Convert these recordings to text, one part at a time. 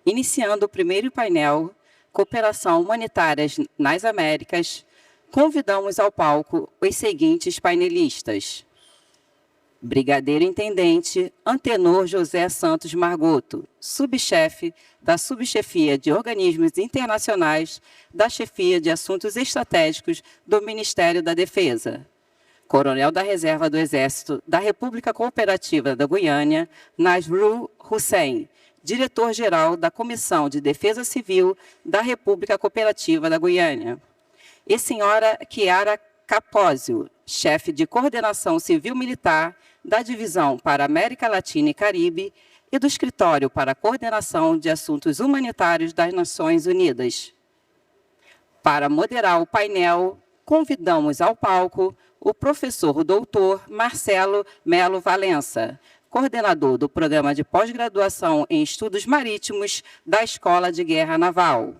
Iniciando o primeiro painel, Cooperação Humanitária nas Américas, convidamos ao palco os seguintes painelistas: Brigadeiro Intendente Antenor José Santos Margoto, subchefe da Subchefia de Organismos Internacionais da Chefia de Assuntos Estratégicos do Ministério da Defesa. Coronel da Reserva do Exército da República Cooperativa da Guiana, Nasrul Hussein, diretor-geral da Comissão de Defesa Civil da República Cooperativa da Guiana. E senhora Chiara Capozio, chefe de Coordenação Civil-Militar da Divisão para América Latina e Caribe e do Escritório para a Coordenação de Assuntos Humanitários das Nações Unidas. Para moderar o painel, convidamos ao palco o professor doutor Marcelo Melo Valença, coordenador do Programa de Pós-Graduação em Estudos Marítimos da Escola de Guerra Naval.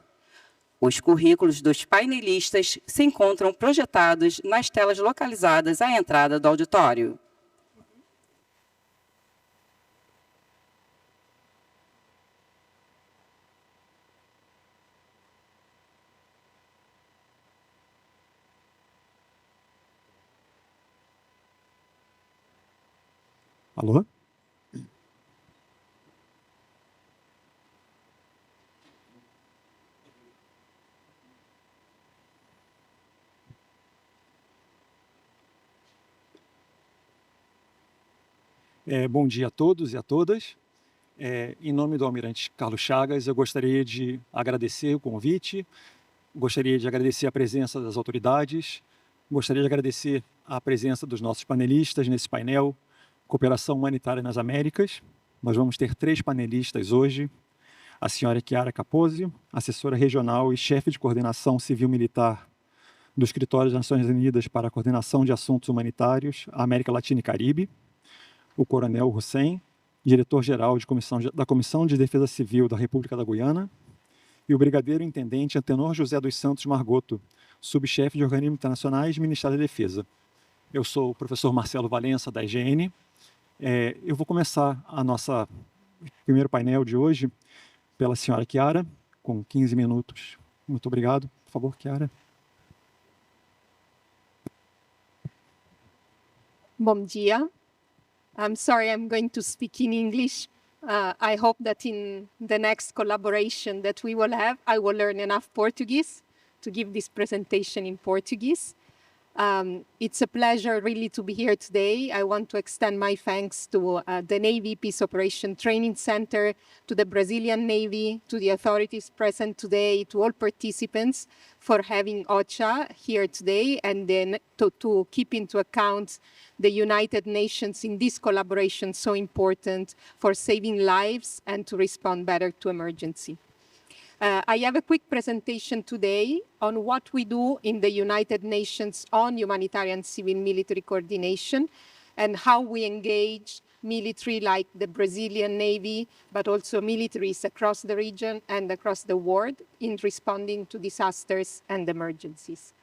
Os currículos dos painelistas se encontram projetados nas telas localizadas à entrada do auditório. Alô? Bom dia a todos e a todas. Em nome do Almirante Carlos Chagas, eu gostaria de agradecer o convite, gostaria de agradecer a presença das autoridades, gostaria de agradecer a presença dos nossos panelistas nesse painel Cooperação Humanitária nas Américas. Nós vamos ter 3 panelistas hoje: a senhora Chiara Capozio, assessora regional e chefe de coordenação civil-militar do Escritório das Nações Unidas para a Coordenação de Assuntos Humanitários, América Latina e Caribe; o coronel Hussein, diretor-geral da Comissão de Defesa Civil da República da Guiana; e o brigadeiro intendente Antenor José dos Santos Margoto, subchefe de Organismos Internacionais do Ministério da Defesa. Eu sou o professor Marcelo Valença, da IGN. Eu vou começar nosso primeiro painel de hoje pela senhora Chiara, com 15 minutos. Muito obrigado. Por favor, Chiara. Bom dia. I'm sorry, I'm going to speak in English. I hope that in the next collaboration that we will have, I will learn enough Portuguese to give this presentation in Portuguese. It's a pleasure really to be here today. I want to extend my thanks to the Navy Peace Operation Training Center, to the Brazilian Navy, to the authorities present today, to all participants for having OCHA here today, and then to keep into account the United Nations in this collaboration so important for saving lives and to respond better to emergency. I have a quick presentation today on what we do in the United Nations on humanitarian civil-military coordination and how we engage military like the Brazilian Navy, but also militaries across the region and across the world in responding to disasters and emergencies.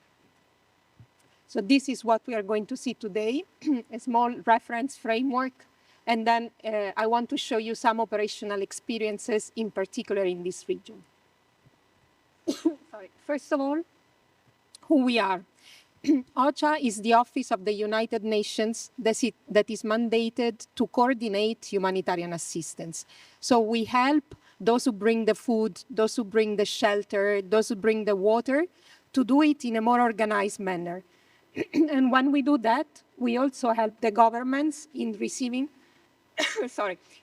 So this is what we are going to see today, a small reference framework, and then I want to show you some operational experiences in particular in this region. Sorry. First of all, who we are. OCHA is the Office of the United Nations that is mandated to coordinate humanitarian assistance. So we help those who bring the food, those who bring the shelter, those who bring the water, to do it in a more organized manner. And when we do that, we also help the governments in receiving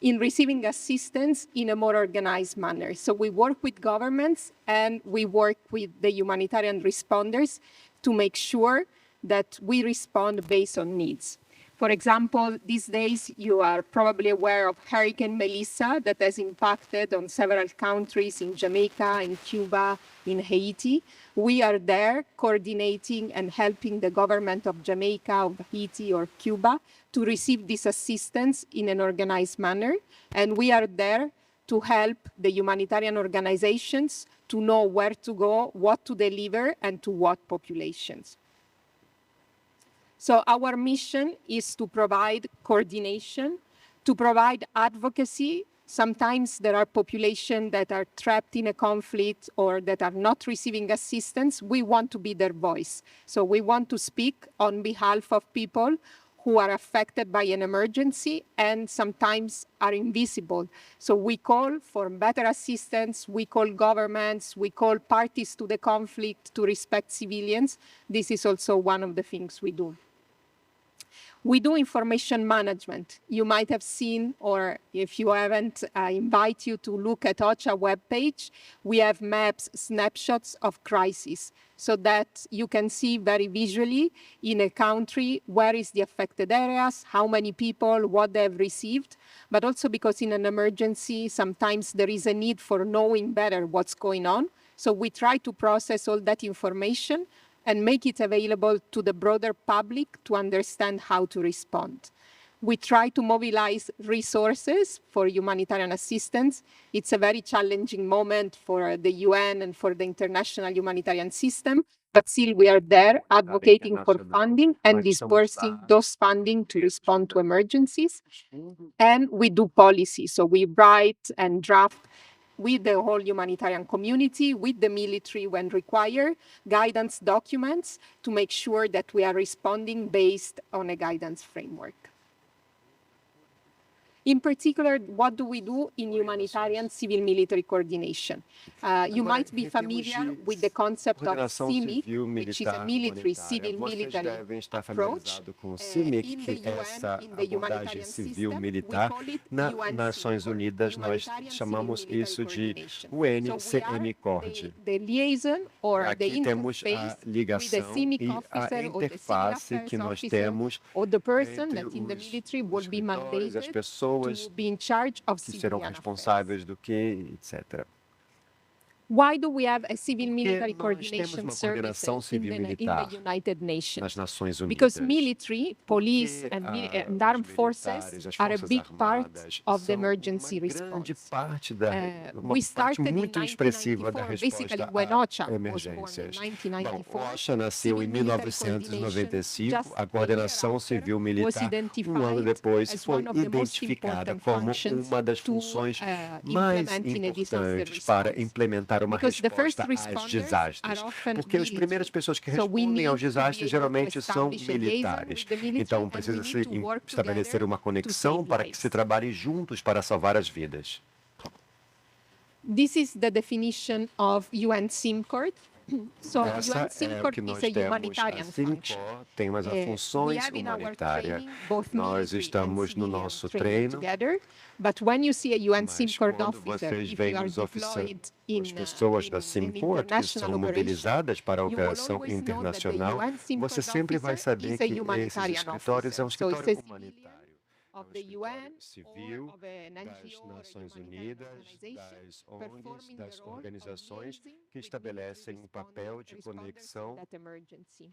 in receiving assistance in a more organized manner. So we work with governments and we work with the humanitarian responders to make sure that we respond based on needs. For example, these days you are probably aware of Hurricane Melissa that has impacted on several countries in Jamaica, in Cuba, in Haiti. We are there coordinating and helping the government of Jamaica, of Haiti, or Cuba to receive this assistance in an organized manner. And we are there to help the humanitarian organizations to know where to go, what to deliver, and to what populations. So our mission is to provide coordination, to provide advocacy Sometimes there are populations that are trapped in a conflict or that are not receiving assistance. We want to be their voice. So we want to speak on behalf of people who are affected by an emergency and sometimes are invisible. So we call for better assistance, we call governments, we call parties to the conflict to respect civilians. This is also one of the things we do. We do information management. You might have seen, or if you haven't, I invite you to look at OCHA webpage. We have maps, snapshots of crises, so that you can see very visually in a country where is the affected areas, how many people, what they have received, but also because in an emergency, sometimes there is a need for knowing better what's going on. So we try to process all that information and make it available to the broader public to understand how to respond. We try to mobilize resources for humanitarian assistance. It's a very challenging moment for the UN and for the international humanitarian system, but still we are there advocating for funding and dispersing those funding to respond to emergencies. And we do policy, so we write and draft with the whole humanitarian community, with the military when required, guidance documents to make sure that we are responding based on a guidance framework. In particular, what do we do in humanitarian civil-military coordination? You might be familiar with the concept of CIMIC, which is a military, civil-military approach. In the UN, in the humanitarian system, we call it Nações Unidas, nós chamamos isso de UNCMCORD. The liaison or the Aqui temos a interface with the ligação CIMIC e a officer or the civil interface affairs que nós officer temos or the person entre that in the os military will be escritores, as mandated pessoas to be in charge of que serão civilian affairs. responsáveis do que, etc. Why do we have a civil Porque military nós temos coordination uma service coordenação in civil-militar the United Nations? nas Nações Unidas. Because military, police, Porque, and os armed militares, forces as are a Forças big part Armadas of the são emergency uma grande response. parte da uma We parte started in muito expressiva da 1994, basically resposta when a OCHA was born in emergências. Bom, 1994. o OCHA nasceu em Civil military 1995, coordination, a coordenação just a year after, civil-militar, was um ano identified depois, as foi one of the most identificada important como functions uma das to, funções uh, mais implement in a disaster importantes para response. implementar uma Because the first resposta aos responders desastres. are often Porque as military. primeiras pessoas que So we respondem need aos to be desastres able to geralmente são establish a liaison militares. with the military, Então and we precisa-se need to work estabelecer together uma to conexão save para que lives. se trabalhe juntos para salvar as vidas. This is the definition of UN SIMCORD. So Essa UN é o SIMCORD que nós is a temos. humanitarian A function. CIMCOR tem umas We funções have in our humanitárias. training both Nós military estamos and no civilian nosso training treino, together, but when you see a UN mas SIMCORD quando officer, vocês if veem you are os deployed in as pessoas da an CIMCORD que international são operation, mobilizadas para a you will operação always know that the internacional, UN SIMCORD você sempre vai officer saber is a que esses humanitarian escritórios é um officer. So escritório it's a humanitário. of um the escritório UN civil or of an das NGO or a Nações humanitarian Unidas, organization das ONGs, performing das the role of organizações liaising que with estabelecem um military papel de responders conexão. that emergency.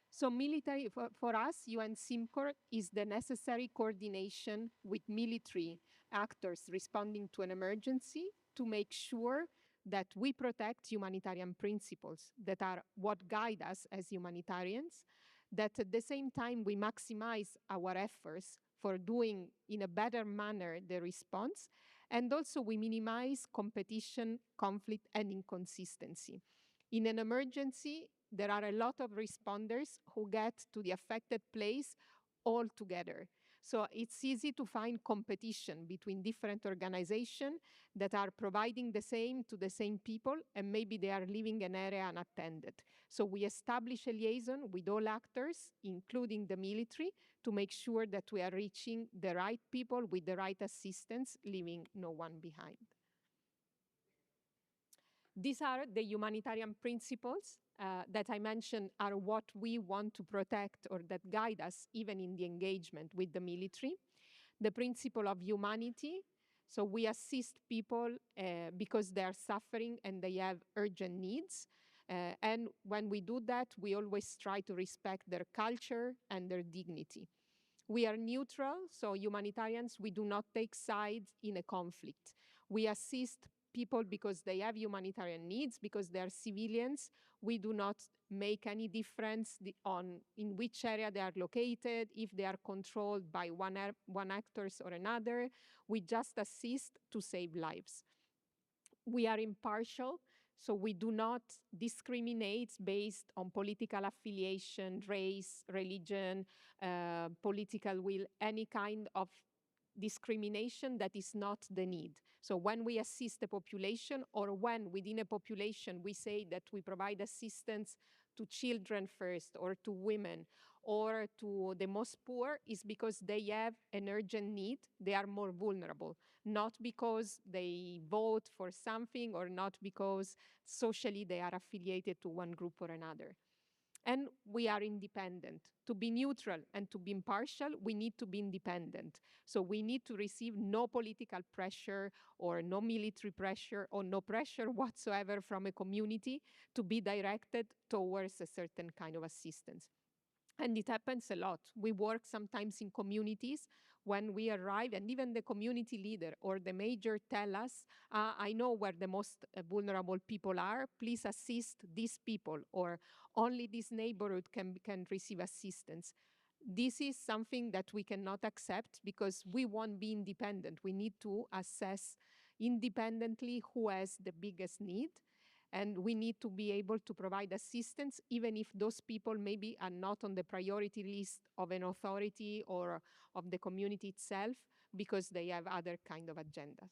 So military, for us, UN SIMCORD is the necessary coordination with military actors responding to an emergency to make sure that we protect humanitarian principles that are what guide us as humanitarians, that at the same time we maximize our efforts for doing in a better manner the response, and also we minimize competition, conflict, and inconsistency. In an emergency, there are a lot of responders who get to the affected place all together. So it's easy to find competition between different organizations that are providing the same to the same people, and maybe they are leaving an area unattended. So we establish a liaison with all actors, including the military, to make sure that we are reaching the right people with the right assistance, leaving no one behind. These are the humanitarian principles that I mentioned are what we want to protect or that guide us even in the engagement with the military. The principle of humanity. So we assist people because they are suffering and they have urgent needs. And when we do that, we always try to respect their culture and their dignity. We are neutral, so humanitarians, we do not take sides in a conflict. We assist people because they have humanitarian needs, because they are civilians. We do not make any difference in which area they are located, if they are controlled by one actors or another. We just assist to save lives. We are impartial, so we do not discriminate based on political affiliation, race, religion, political will, any kind of discrimination that is not the need. So when we assist the population, or when within a population we say that we provide assistance to children first, or to women, or to the most poor, is because they have an urgent need. They are more vulnerable, not because they vote for something, or not because socially they are affiliated to one group or another. And we are independent. To be neutral and to be impartial, we need to be independent. So we need to receive no political pressure, or no military pressure, or no pressure whatsoever from a community to be directed towards a certain kind of assistance. And it happens a lot. We work sometimes in communities when we arrive, and even the community leader or the major tell us, I know where the most vulnerable people are, please assist these people, or only this neighborhood can receive assistance. This is something that we cannot accept, because we won't be independent. We need to assess independently who has the biggest need. And we need to be able to provide assistance, even if those people maybe are not on the priority list of an authority or of the community itself, because they have other kind of agendas.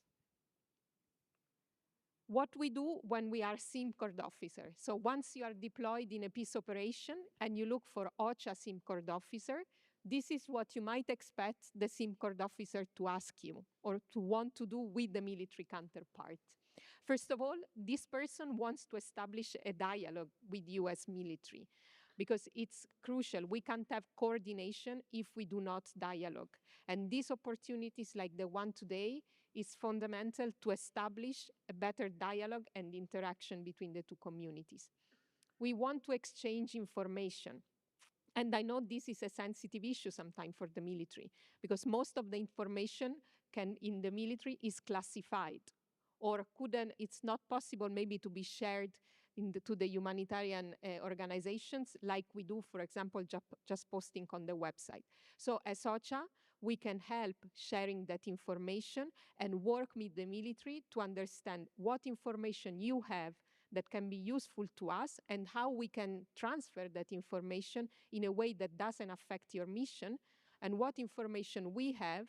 What we do when we are SIMCORD officer. So once you are deployed in a peace operation and you look for OCHA SIMCORD officer, this is what you might expect the SIMCORD officer to ask you, or to want to do with the military counterpart. First of all, this person wants to establish a dialogue with US military, because it's crucial. We can't have coordination if we do not dialogue. And these opportunities like the one today is fundamental to establish a better dialogue and interaction between the two communities. We want to exchange information. And I know this is a sensitive issue sometimes for the military, because most of the information in the military is classified, or it's not possible maybe to be shared to the humanitarian organizations like we do, for example, just posting on the website. So as OCHA, we can help sharing that information and work with the military to understand what information you have that can be useful to us, and how we can transfer that information in a way that doesn't affect your mission, and what information we have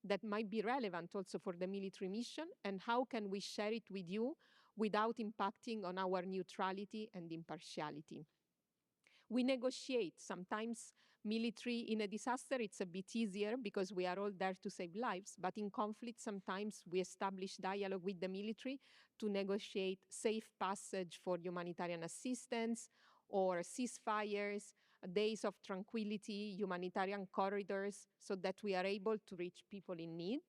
that might be relevant also for the military mission, and how can we share it with you without impacting on our neutrality and impartiality. We negotiate. Sometimes military in a disaster, it's a bit easier because we are all there to save lives. But in conflict, sometimes we establish dialogue with the military to negotiate safe passage for humanitarian assistance, or ceasefires, days of tranquility, humanitarian corridors, so that we are able to reach people in need.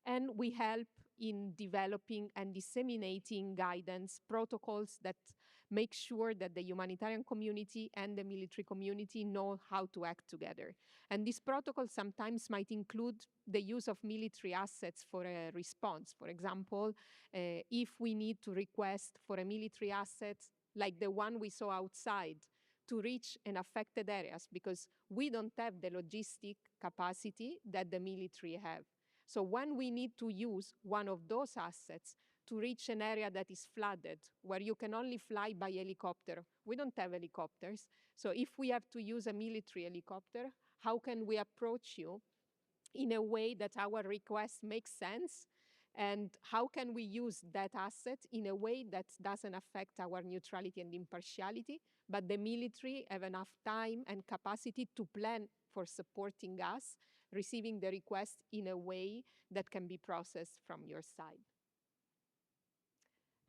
And we help in developing and disseminating guidance protocols that make sure that the humanitarian community and the military community know how to act together. And these protocols sometimes might include the use of military assets for a response. For example, if we need to request for a military asset like the one we saw outside to reach an affected areas, because we don't have the logistic capacity that the military have. So when we need to use one of those assets to reach an area that is flooded, where you can only fly by helicopter, we don't have helicopters. So if we have to use a military helicopter, how can we approach you in a way that our request makes sense? And how can we use that asset in a way that doesn't affect our neutrality and impartiality, but the military have enough time and capacity to plan for supporting us, receiving the request in a way that can be processed from your side.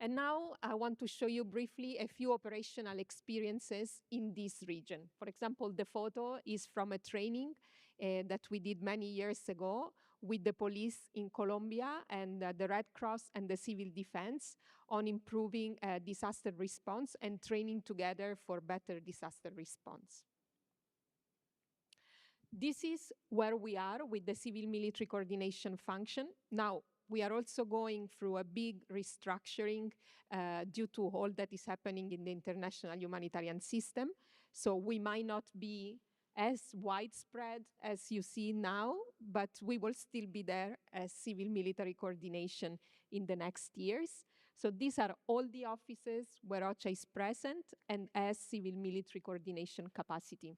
And now I want to show you briefly a few operational experiences in this region. For example, the photo is from a training that we did many years ago with the police in Colombia and the Red Cross and the civil defense on improving disaster response and training together for better disaster response. This is where we are with the civil military coordination function. Now, We are also going through a big restructuring due to all that is happening in the international humanitarian system. So we might not be as widespread as you see now, but we will still be there as civil-military coordination in the next years. So these are all the offices where OCHA is present and has civil-military coordination capacity.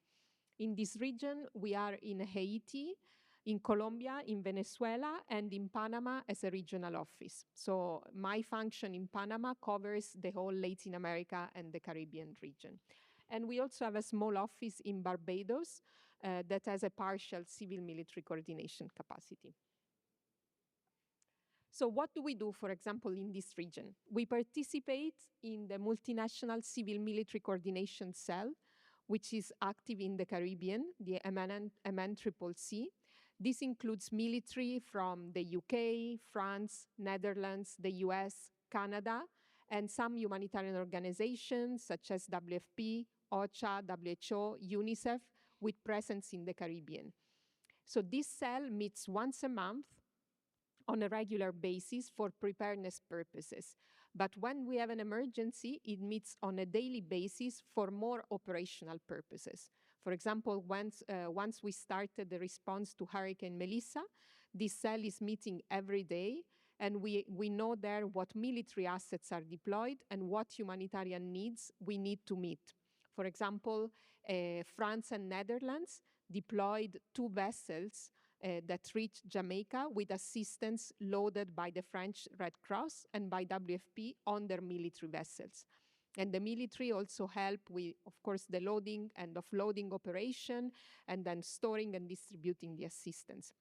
In this region, we are in Haiti, in Colombia, in Venezuela, and in Panama as a regional office. So my function in Panama covers the whole Latin America and the Caribbean region. And we also have a small office in Barbados that has a partial civil-military coordination capacity. So what do we do, for example, in this region? We participate in the multinational civil-military coordination cell, which is active in the Caribbean, the MNCCC. This includes military from the UK, France, Netherlands, the US, Canada, and some humanitarian organizations such as WFP, OCHA, WHO, UNICEF, with presence in the Caribbean. So this cell meets once a month on a regular basis for preparedness purposes. But when we have an emergency, it meets on a daily basis for more operational purposes. For example, once we started the response to Hurricane Melissa, this cell is meeting every day, and we know there what military assets are deployed and what humanitarian needs we need to meet. For example, France and Netherlands deployed 2 vessels that reached Jamaica with assistance loaded by the French Red Cross and by WFP on their military vessels. And the military also help with, of course, the loading and offloading operation, and then storing and distributing the assistance.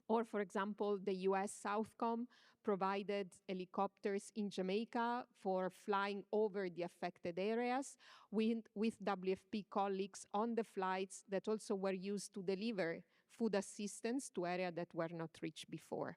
Or, for example, the US Southcom provided helicopters in Jamaica for flying over the affected areas with WFP colleagues on the flights that also were used to deliver food assistance to areas that were not reached before.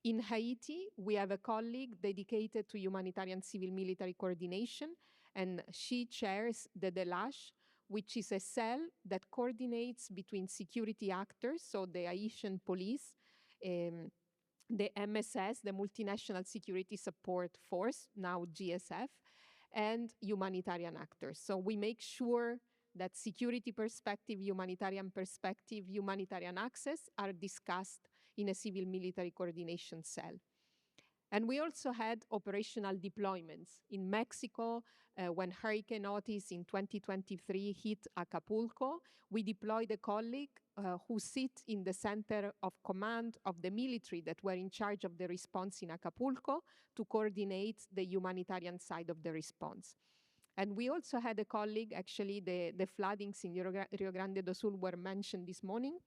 In Haiti, we have a colleague dedicated to humanitarian civil-military coordination, and she chairs the DELACHE, which is a cell that coordinates between security actors, so the Haitian police, the MSS, the Multinational Security Support Force, now GSF, and humanitarian actors. So we make sure that security perspective, humanitarian access are discussed in a civil-military coordination cell. And we also had operational deployments. In Mexico, when Hurricane Otis in 2023 hit Acapulco, we deployed a colleague who sits in the center of command of the military that were in charge of the response in Acapulco to coordinate the humanitarian side of the response. And we also had a colleague, actually the floodings in Rio Grande do Sul were mentioned this morning.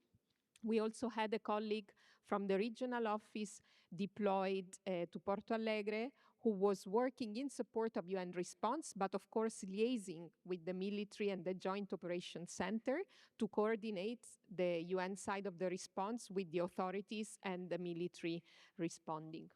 We also had a colleague from the regional office deployed to Porto Alegre who was working in support of UN response, but of course liaising with the military and the Joint Operations Center to coordinate the UN side of the response with the authorities and the military responding.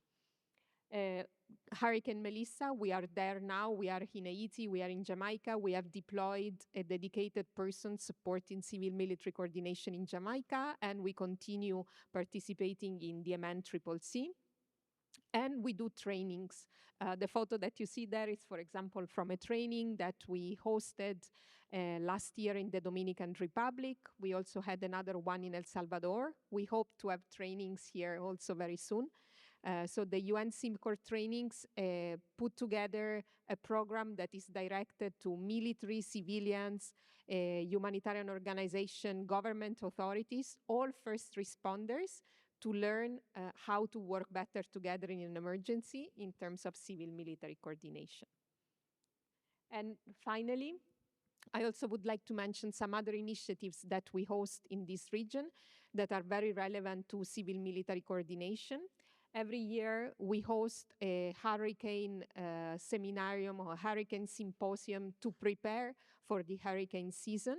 Hurricane Melissa, we are there now. We are in Haiti, we are in Jamaica. We have deployed a dedicated person supporting civil-military coordination in Jamaica, and we continue participating in the MNCCC. And we do trainings. The photo that you see there is, for example, from a training that we hosted last year in the Dominican Republic. We also had another one in El Salvador. We hope to have trainings here also very soon. So the UN CIMCOR trainings put together a program that is directed to military, civilians, humanitarian organization, government authorities, all first responders, to learn how to work better together in an emergency in terms of civil-military coordination. And finally, I also would like to mention some other initiatives that we host in this region that are very relevant to civil-military coordination. Every year, we host a hurricane seminarium or hurricane symposium to prepare for the hurricane season.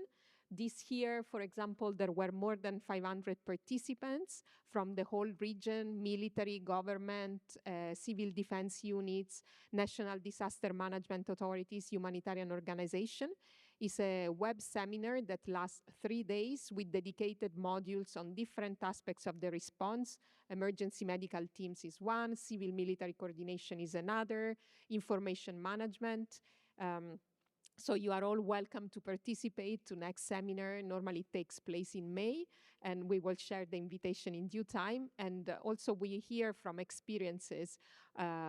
This year, for example, there were more than 500 participants from the whole region, military, government, civil defense units, national disaster management authorities, humanitarian organization. is a web seminar that lasts 3 days with dedicated modules on different aspects of the response. Emergency medical teams is one, civil military coordination is another, information management. So you are all welcome to participate to next seminar. Normally it takes place in May, and we will share the invitation in due time. And also we hear from experiences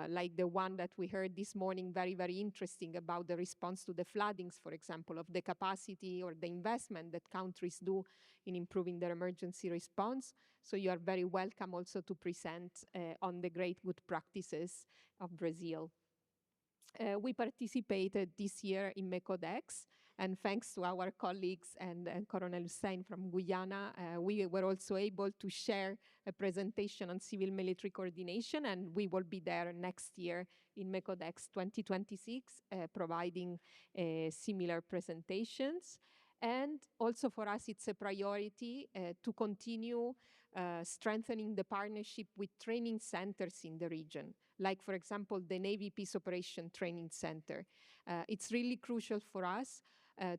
like the one that we heard this morning, very, very interesting about the response to the floodings, for example, of the capacity or the investment that countries do in improving their emergency response. So you are very welcome also to present on the great good practices of Brazil. We participated this year in MECODEX, and thanks to our colleagues and Colonel Hussein from Guyana, we were also able to share a presentation on civil military coordination, and we will be there next year in MECODEX 2026, providing similar presentations. And also for us, it's a priority to continue strengthening the partnership with training centers in the region, like, for example, the Navy Peace Operation Training Center. It's really crucial for us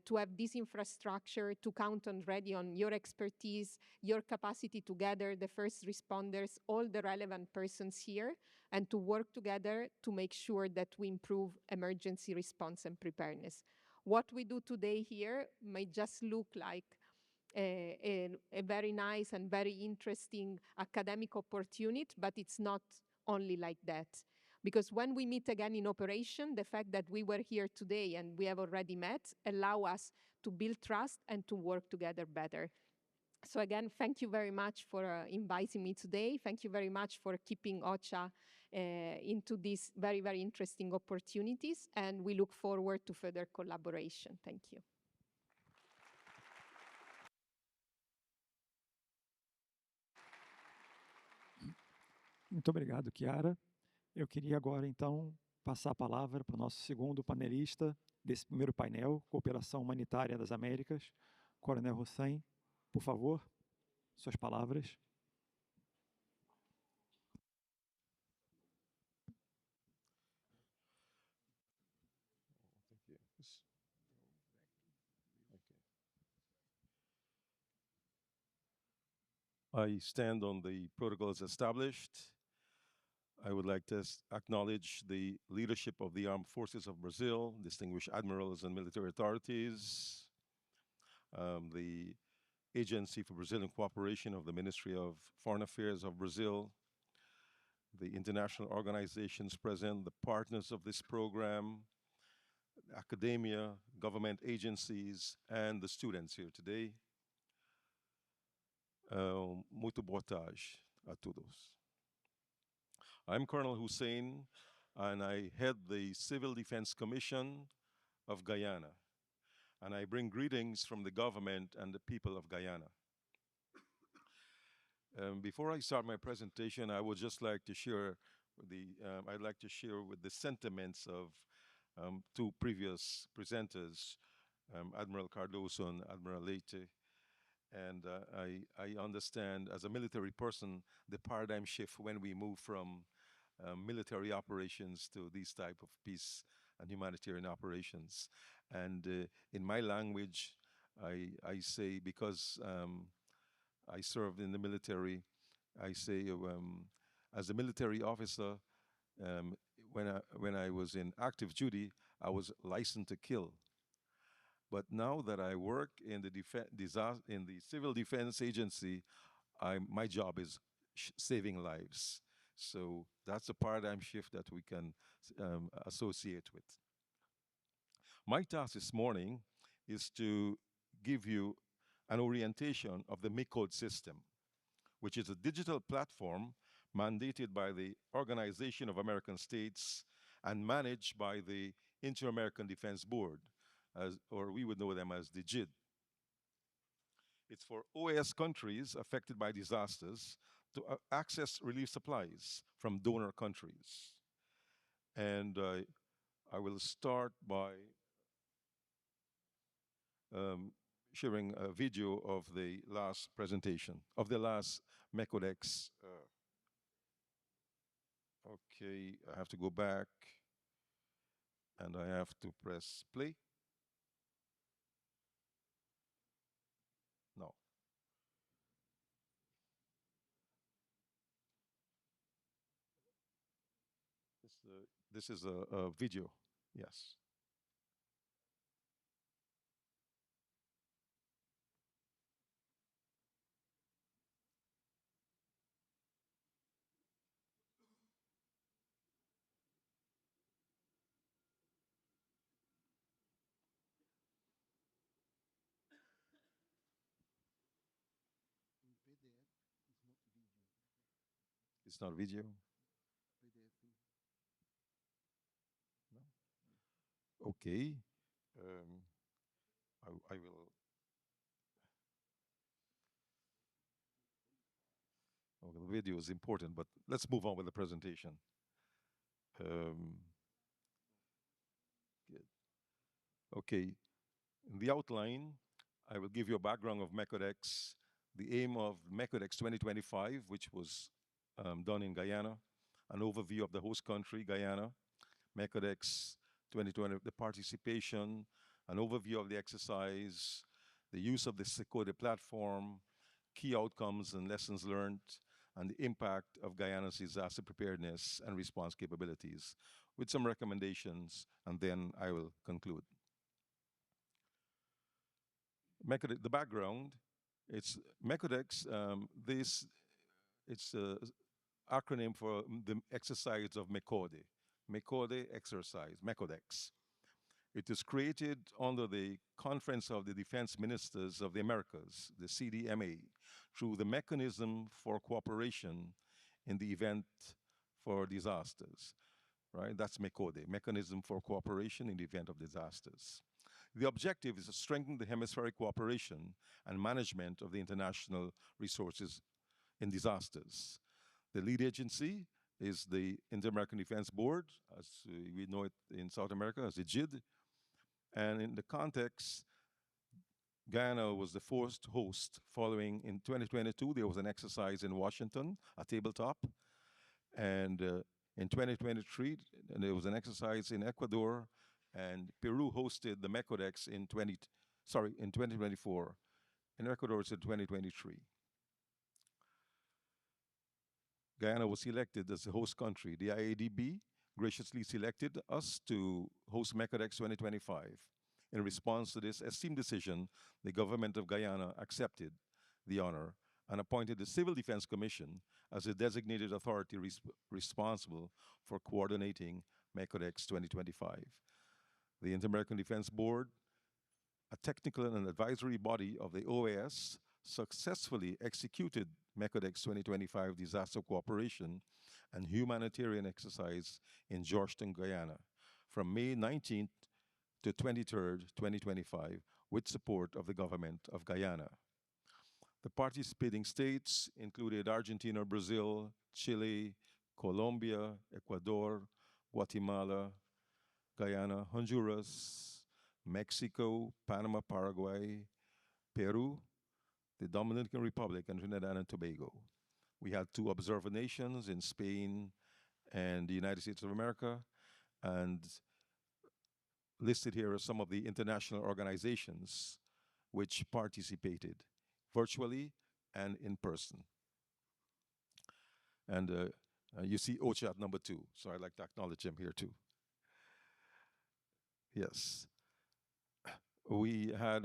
to have this infrastructure, to count already on your expertise, your capacity to gather the first responders, all the relevant persons here, and to work together to make sure that we improve emergency response and preparedness. What we do today here may just look like a very nice and very interesting academic opportunity, but it's not only like that. Because when we meet again in operation, the fact that we were here today and we have already met allow us to build trust and to work together better. So again, thank you very much for inviting me today. Thank you very much for keeping OCHA into these very, very interesting opportunities. And we look forward to further collaboration. Thank you. Muito obrigado, Chiara. Eu queria agora, então, passar a palavra para o nosso segundo panelista desse primeiro painel, Cooperação Humanitária das Américas, Coronel Hussein. Por favor, suas palavras. Thank you. Okay. I stand on the protocols established. I would like to acknowledge the leadership of the Armed Forces of Brazil, distinguished admirals and military authorities, the Agency for Brazilian Cooperation of the Ministry of Foreign Affairs of Brazil, the international organizations present, the partners of this program, academia, government agencies, and the students here today. Muito boa tarde a todos. I'm Colonel Hussein, and I head the Civil Defense Commission of Guyana. And I bring greetings from the government and the people of Guyana. Before I start my presentation, I would just like to share I'd like to share with the sentiments of two previous presenters, Admiral Cardoso and Admiral Leite. And I understand, as a military person, the paradigm shift when we move from military operations to these type of peace and humanitarian operations. And in my language, I say, because I served in the military, I say, as a military officer, when I was in active duty, I was licensed to kill. But now that I work in the Civil Defense Agency, my job is saving lives. So that's a paradigm shift that we can associate with. My task this morning is to give you an orientation of the MICODE system, which is a digital platform mandated by the Organization of American States and managed by the Inter-American Defense Board, or we would know them as the DGID. It's for OAS countries affected by disasters to access relief supplies from donor countries. And I will start by sharing a video of the last presentation, of the last MECODEX. Okay, I have to go back and I have to press play. this is a video. Yes. It's not video. No. Okay. I will. Oh, the video is important, but let's move on with the presentation. Um, good. Okay. In the outline, I will give you a background of MECODEX, the aim of MECODEX 2025, which was done in Guyana, an overview of the host country, Guyana, MECODEX 2020, the participation, an overview of the exercise, the use of the SECODE platform, key outcomes and lessons learned, and the impact of Guyana's disaster preparedness and response capabilities, with some recommendations, and then I will conclude. The background, it's MECODEX, it's an acronym for the exercise of MECODE. MECODE exercise, MECODEX. It is created under the Conference of the Defense Ministers of the Americas, the CDMA, through the Mechanism for Cooperation in the Event for Disasters, right? That's MECODE, Mechanism for Cooperation in the Event of Disasters. The objective is to strengthen the hemispheric cooperation and management of the international resources in disasters. The lead agency is the Inter-American Defense Board, as we know it in South America as the IGID. And in the context, Guyana was the first host following in 2022, there was an exercise in Washington, a tabletop. And in 2023, there was an exercise in Ecuador, and Peru hosted the MECODEX in 2024. In Ecuador, it's in 2023. Guyana was selected as the host country. The IADB graciously selected us to host MECODEX 2025. In response to this esteemed decision, the government of Guyana accepted the honor and appointed the Civil Defense Commission as the designated authority responsible for coordinating MECODEX 2025. The Inter-American Defense Board, a technical and advisory body of the OAS, successfully executed MECODEX 2025 disaster cooperation and humanitarian exercise in Georgetown, Guyana, from May 19th to 23rd, 2025, with support of the government of Guyana. The participating states included Argentina, Brazil, Chile, Colombia, Ecuador, Guatemala, Guyana, Honduras, Mexico, Panama, Paraguay, Peru, the Dominican Republic, and Trinidad and Tobago. We had 2 observer nations in Spain and the United States of America, and listed here are some of the international organizations which participated virtually and in person. And you see OCHA at number 2, so I'd like to acknowledge him here too. Yes. We had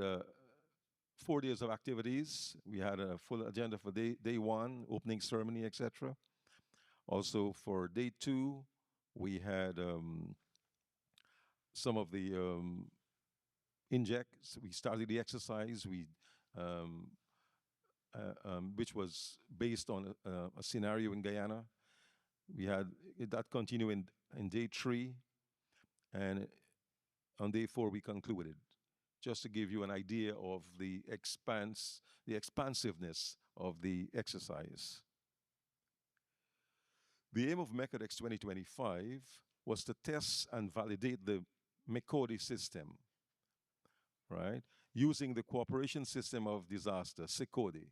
4 days of activities. We had a full agenda for day 1, opening ceremony, etc. Also for day 2, we had some of the injects. We started the exercise, which was based on a scenario in Guyana. We had that continue in day 3, and on day 4 we concluded. Just to give you an idea of the expansiveness of the exercise. The aim of MECODEX 2025 was to test and validate the MECODE system, right? Using the Cooperation System of Disaster, SECODE.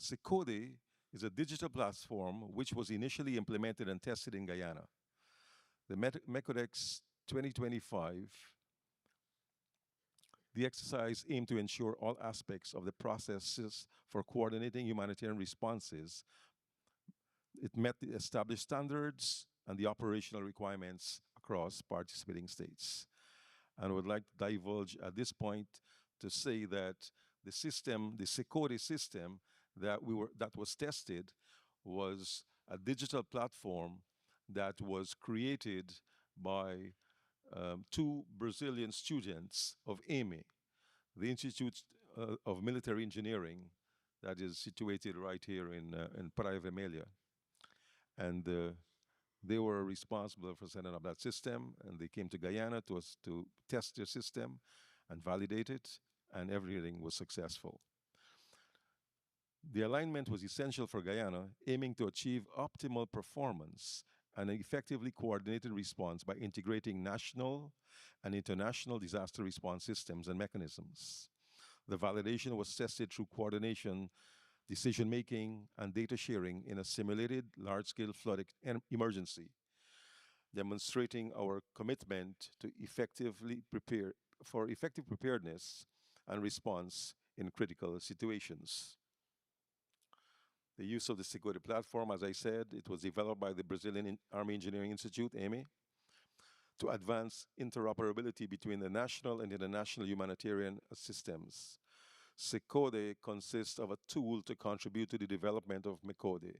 SECODE is a digital platform which was initially implemented and tested in Guyana. The MECODEX 2025, the exercise aimed to ensure all aspects of the processes for coordinating humanitarian responses. It met the established standards and the operational requirements across participating states. And I would like to divulge at this point to say that the system, the SECODE system that was tested was a digital platform that was created by two Brazilian students of AME, the Institute of Military Engineering, that is situated right here in Praia Vermelha. And they were responsible for setting up that system, and they came to Guyana to test their system and validate it, and everything was successful. The alignment was essential for Guyana, aiming to achieve optimal performance and an effectively coordinated response by integrating national and international disaster response systems and mechanisms. The validation was tested through coordination, decision-making, and data sharing in a simulated large-scale flood emergency, demonstrating our commitment to effective preparedness and response in critical situations. The use of the SECODE platform, as I said, it was developed by the Brazilian Army Engineering Institute, AME, to advance interoperability between the national and international humanitarian systems. SECODE consists of a tool to contribute to the development of MECODE.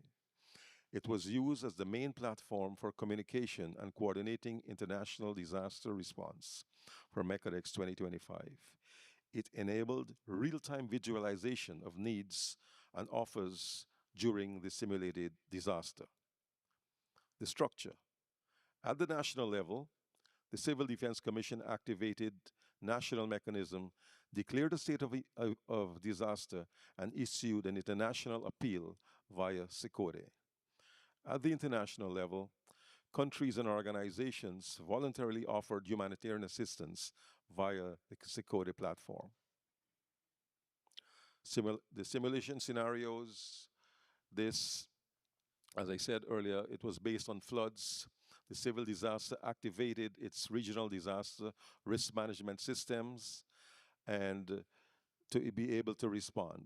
It was used as the main platform for communication and coordinating international disaster response for MECODEX 2025. It enabled real-time visualization of needs and offers during the simulated disaster. The structure. At the national level, the Civil Defense Commission activated national mechanism, declared a state of disaster, and issued an international appeal via SECODE. At the international level, countries and organizations voluntarily offered humanitarian assistance via the SECODE platform. The simulation scenarios, this, as I said earlier, it was based on floods. The civil disaster activated its regional disaster risk management systems and to be able to respond.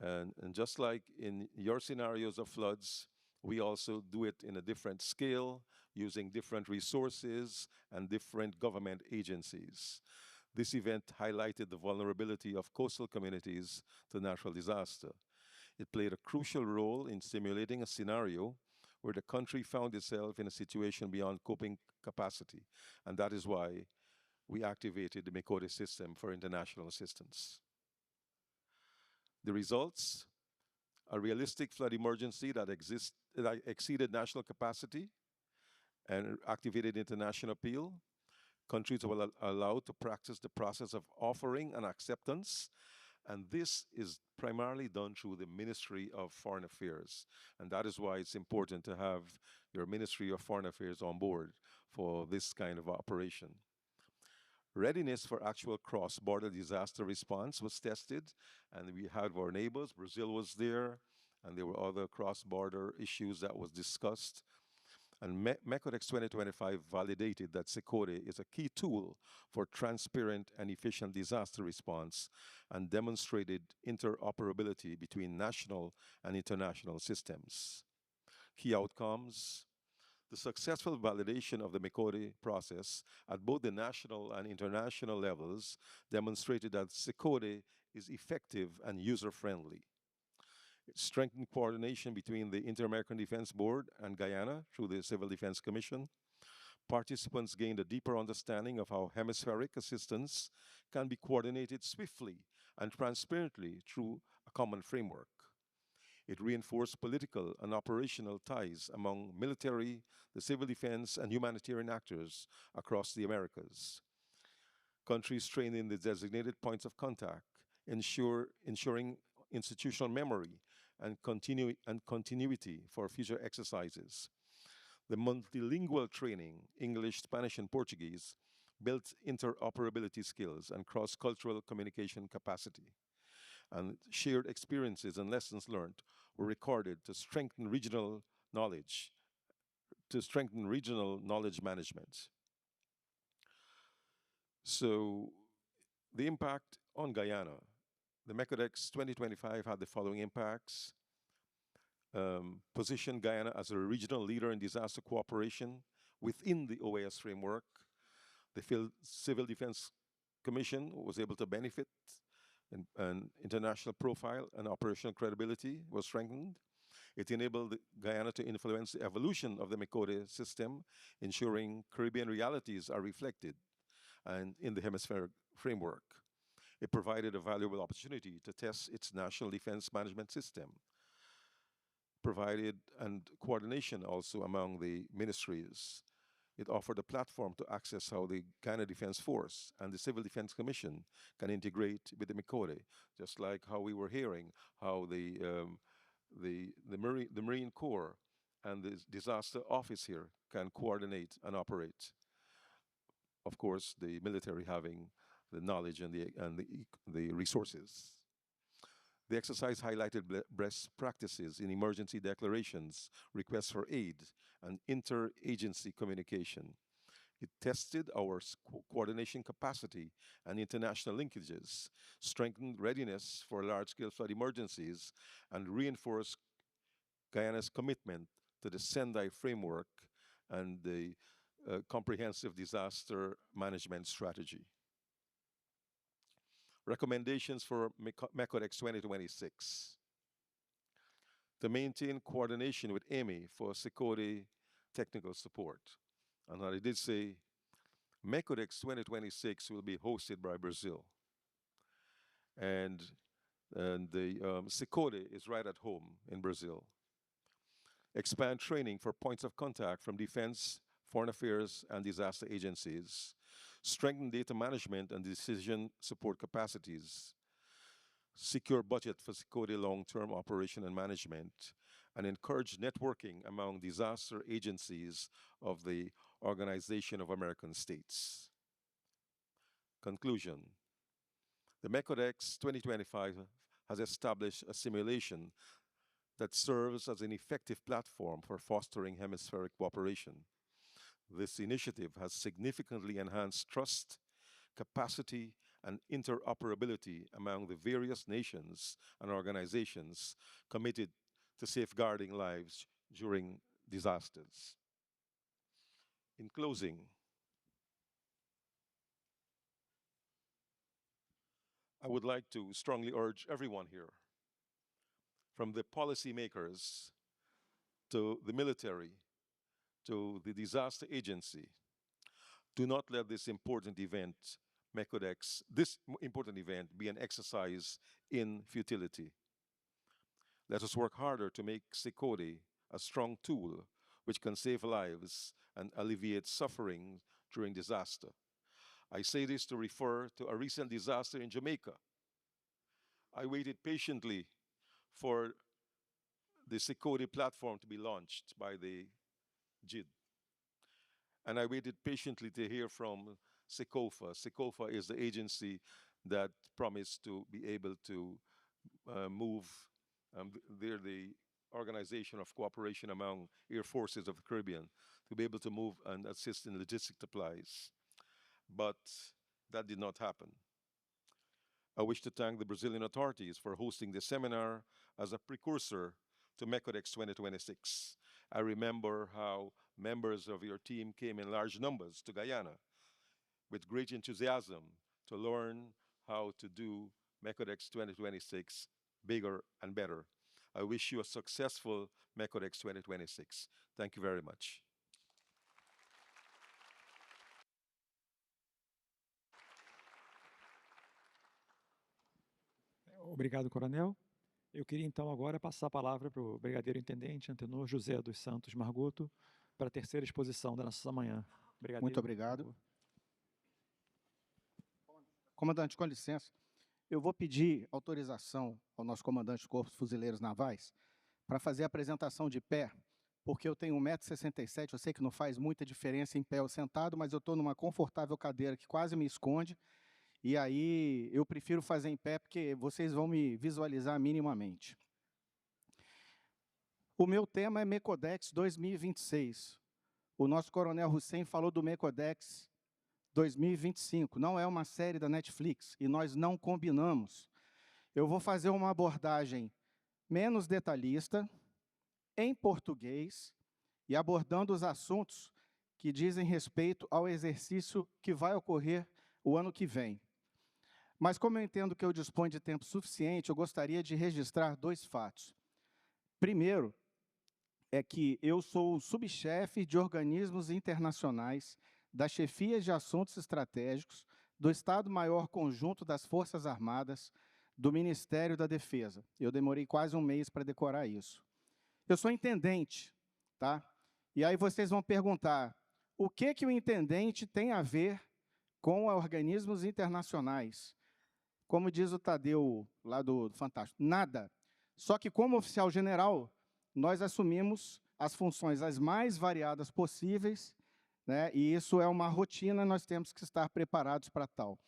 And just like in your scenarios of floods, we also do it in a different scale, using different resources and different government agencies. This event highlighted the vulnerability of coastal communities to natural disaster. It played a crucial role in simulating a scenario where the country found itself in a situation beyond coping capacity. And that is why we activated the MECODE system for international assistance. The results, a realistic flood emergency that exceeded national capacity and activated international appeal. Countries were allowed to practice the process of offering and acceptance, and this is primarily done through the Ministry of Foreign Affairs. And that is why it's important to have your Ministry of Foreign Affairs on board for this kind of operation. Readiness for actual cross-border disaster response was tested, and we had our neighbors. Brazil was there, and there were other cross-border issues that was discussed. And MECODEX 2025 validated that SECODE is a key tool for transparent and efficient disaster response and demonstrated interoperability between national and international systems. Key outcomes: the successful validation of the MECODE process at both the national and international levels demonstrated that SECODE is effective and user-friendly. It strengthened coordination between the Inter-American Defense Board and Guyana through the Civil Defense Commission. Participants gained a deeper understanding of how hemispheric assistance can be coordinated swiftly and transparently through a common framework. It reinforced political and operational ties among military, the civil defense, and humanitarian actors across the Americas. Countries trained in the designated points of contact, ensuring institutional memory and continuity for future exercises. The multilingual training, English, Spanish, and Portuguese, built interoperability skills and cross-cultural communication capacity. And shared experiences and lessons learned were recorded to strengthen regional knowledge management. So the impact on Guyana. The MECODEX 2025 had the following impacts. position Guyana as a regional leader in disaster cooperation within the OAS framework. The Civil Defense Commission was able to benefit, and an international profile and operational credibility was strengthened. It enabled Guyana to influence the evolution of the MECODE system, ensuring Caribbean realities are reflected and in the hemispheric framework. It provided a valuable opportunity to test its national defense management system, provided and coordination also among the ministries. It offered a platform to access how the Guyana Defense Force and the Civil Defense Commission can integrate with the MECODE, just like how we were hearing how the Marine Corps and the disaster office here can coordinate and operate. Of course, the military having the knowledge and the resources. The exercise highlighted best practices in emergency declarations, requests for aid, and interagency communication. It tested our coordination capacity and international linkages, strengthened readiness for large-scale flood emergencies, and reinforced Guyana's commitment to the Sendai framework and the comprehensive disaster management strategy. Recommendations for MECODEX 2026. To maintain coordination with EMI for SECODE technical support. And I did say, MECODEX 2026 will be hosted by Brazil. And the SECODE is right at home in Brazil. Expand training for points of contact from defense, foreign affairs, and disaster agencies. Strengthen data management and decision support capacities. Secure budget for SECODE long-term operation and management, and encourage networking among disaster agencies of the Organization of American States. Conclusion. The MECODEX 2025 has established a simulation that serves as an effective platform for fostering hemispheric cooperation. This initiative has significantly enhanced trust, capacity, and interoperability among the various nations and organizations committed to safeguarding lives during disasters. In closing, I would like to strongly urge everyone here, from the policymakers to the military, to the disaster agency, do not let this important event, MECODEX, this important event be an exercise in futility. Let us work harder to make SECODE a strong tool which can save lives and alleviate suffering during disaster. I say this to refer to a recent disaster in Jamaica. I waited patiently for the SECODE platform to be launched by the JID. And I waited patiently to hear from SECOFA. SECOFA is the agency that promised to be able to move, they're the organization of cooperation among air forces of the Caribbean, to be able to move and assist in logistic supplies. But that did not happen. I wish to thank the Brazilian authorities for hosting this seminar as a precursor to MECODEX 2026. I remember how members of your team came in large numbers to Guyana with great enthusiasm to learn how to do MECODEX 2026 bigger and better. I wish you a successful MECODEX 2026. Thank you very much. Obrigado, Coronel. Eu queria então agora passar a palavra para o Brigadeiro Intendente Antenor José dos Santos Margoto para a terceira exposição da nossa manhã. Brigadeiro, muito obrigado. Comandante, com licença, eu vou pedir autorização ao nosso comandante do Corpo de Fuzileiros Navais para fazer a apresentação de pé, porque eu tenho 1,67 m, eu sei que não faz muita diferença em pé ou sentado, mas eu estou numa confortável cadeira que quase me esconde, e aí eu prefiro fazer em pé, porque vocês vão me visualizar minimamente. O meu tema é MECODEX 2026. O nosso coronel Hussein falou do MECODEX 2025. Não é uma série da Netflix, e nós não combinamos. Eu vou fazer uma abordagem menos detalhista em português e abordando os assuntos que dizem respeito ao exercício que vai ocorrer o ano que vem. Mas, como eu entendo que eu disponho de tempo suficiente, eu gostaria de registrar 2 fatos. Primeiro, é que eu sou o subchefe de organismos internacionais das chefias de assuntos estratégicos do Estado-Maior Conjunto das Forças Armadas do Ministério da Defesa. Eu demorei quase um mês para decorar isso. Eu sou intendente, tá? E aí vocês vão perguntar, o que o intendente tem a ver com organismos internacionais? Como diz o Tadeu, lá do Fantástico, nada. Só que, como oficial general, nós assumimos as funções as mais variadas possíveis, né? E isso é uma rotina, nós temos que estar preparados para tal.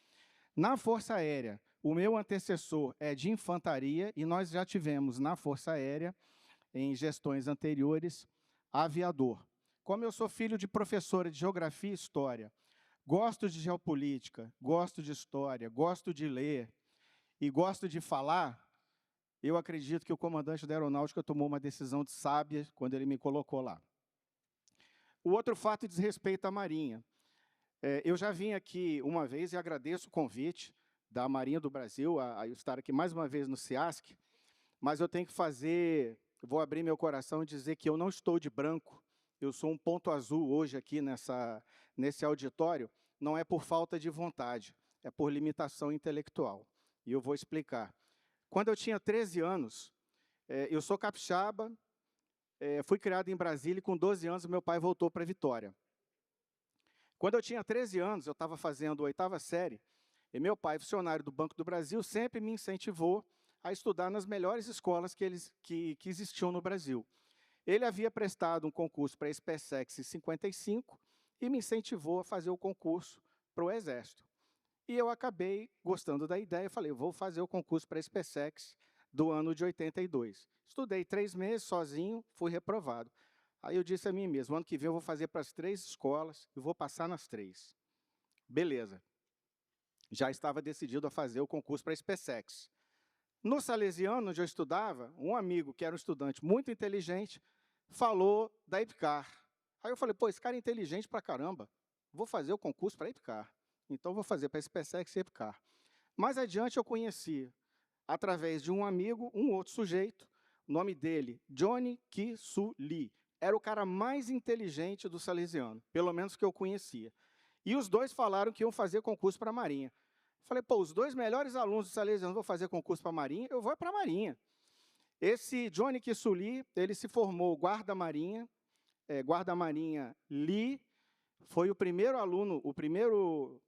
Na Força Aérea, o meu antecessor é de infantaria, e nós já tivemos na Força Aérea, em gestões anteriores, aviador. Como eu sou filho de professora de Geografia e História, gosto de geopolítica, gosto de história, gosto de ler e gosto de falar, eu acredito que o comandante da Aeronáutica tomou uma decisão de sábia quando ele me colocou lá. O outro fato diz respeito à Marinha. Eu já vim aqui uma vez e agradeço o convite da Marinha do Brasil a estar aqui mais uma vez no CIASC, mas eu tenho que fazer, vou abrir meu coração e dizer que eu não estou de branco, eu sou um ponto azul hoje aqui nesse auditório, não é por falta de vontade, é por limitação intelectual. E eu vou explicar. Quando eu tinha 13 anos, eu sou capixaba, fui criado em Brasília e com 12 anos meu pai voltou para Vitória. Quando eu tinha 13 anos, eu estava fazendo a 8ª série, e meu pai, funcionário do Banco do Brasil, sempre me incentivou a estudar nas melhores escolas que existiam no Brasil. Ele havia prestado um concurso para a SpaceX em 55 e me incentivou a fazer o concurso para o Exército. E eu acabei gostando da ideia e falei, vou fazer o concurso para a SpaceX do ano de 82. Estudei 3 meses sozinho, fui reprovado. Aí eu disse a mim mesmo, ano que vem eu vou fazer para as 3 escolas e vou passar nas 3. Beleza. Já estava decidido a fazer o concurso para a SpaceX. No Salesiano, onde eu estudava, um amigo, que era um estudante muito inteligente, falou da EPICAR. Aí eu falei, pô, esse cara é inteligente pra caramba, vou fazer o concurso para a EPICAR. Então, vou fazer para a SpaceX e EPICAR. Mais adiante, eu conheci, através de um amigo, um outro sujeito, o nome dele, Johnny Ki-Su Lee. Era o cara mais inteligente do Salesiano, pelo menos que eu conhecia. E os dois falaram que iam fazer concurso para a Marinha. Falei, pô, os 2 melhores alunos do Salesiano vão fazer concurso para a Marinha, eu vou para a Marinha. Esse Johnny Ki-Su Lee, ele se formou guarda-marinha Lee, foi o primeiro aluno, o primeiro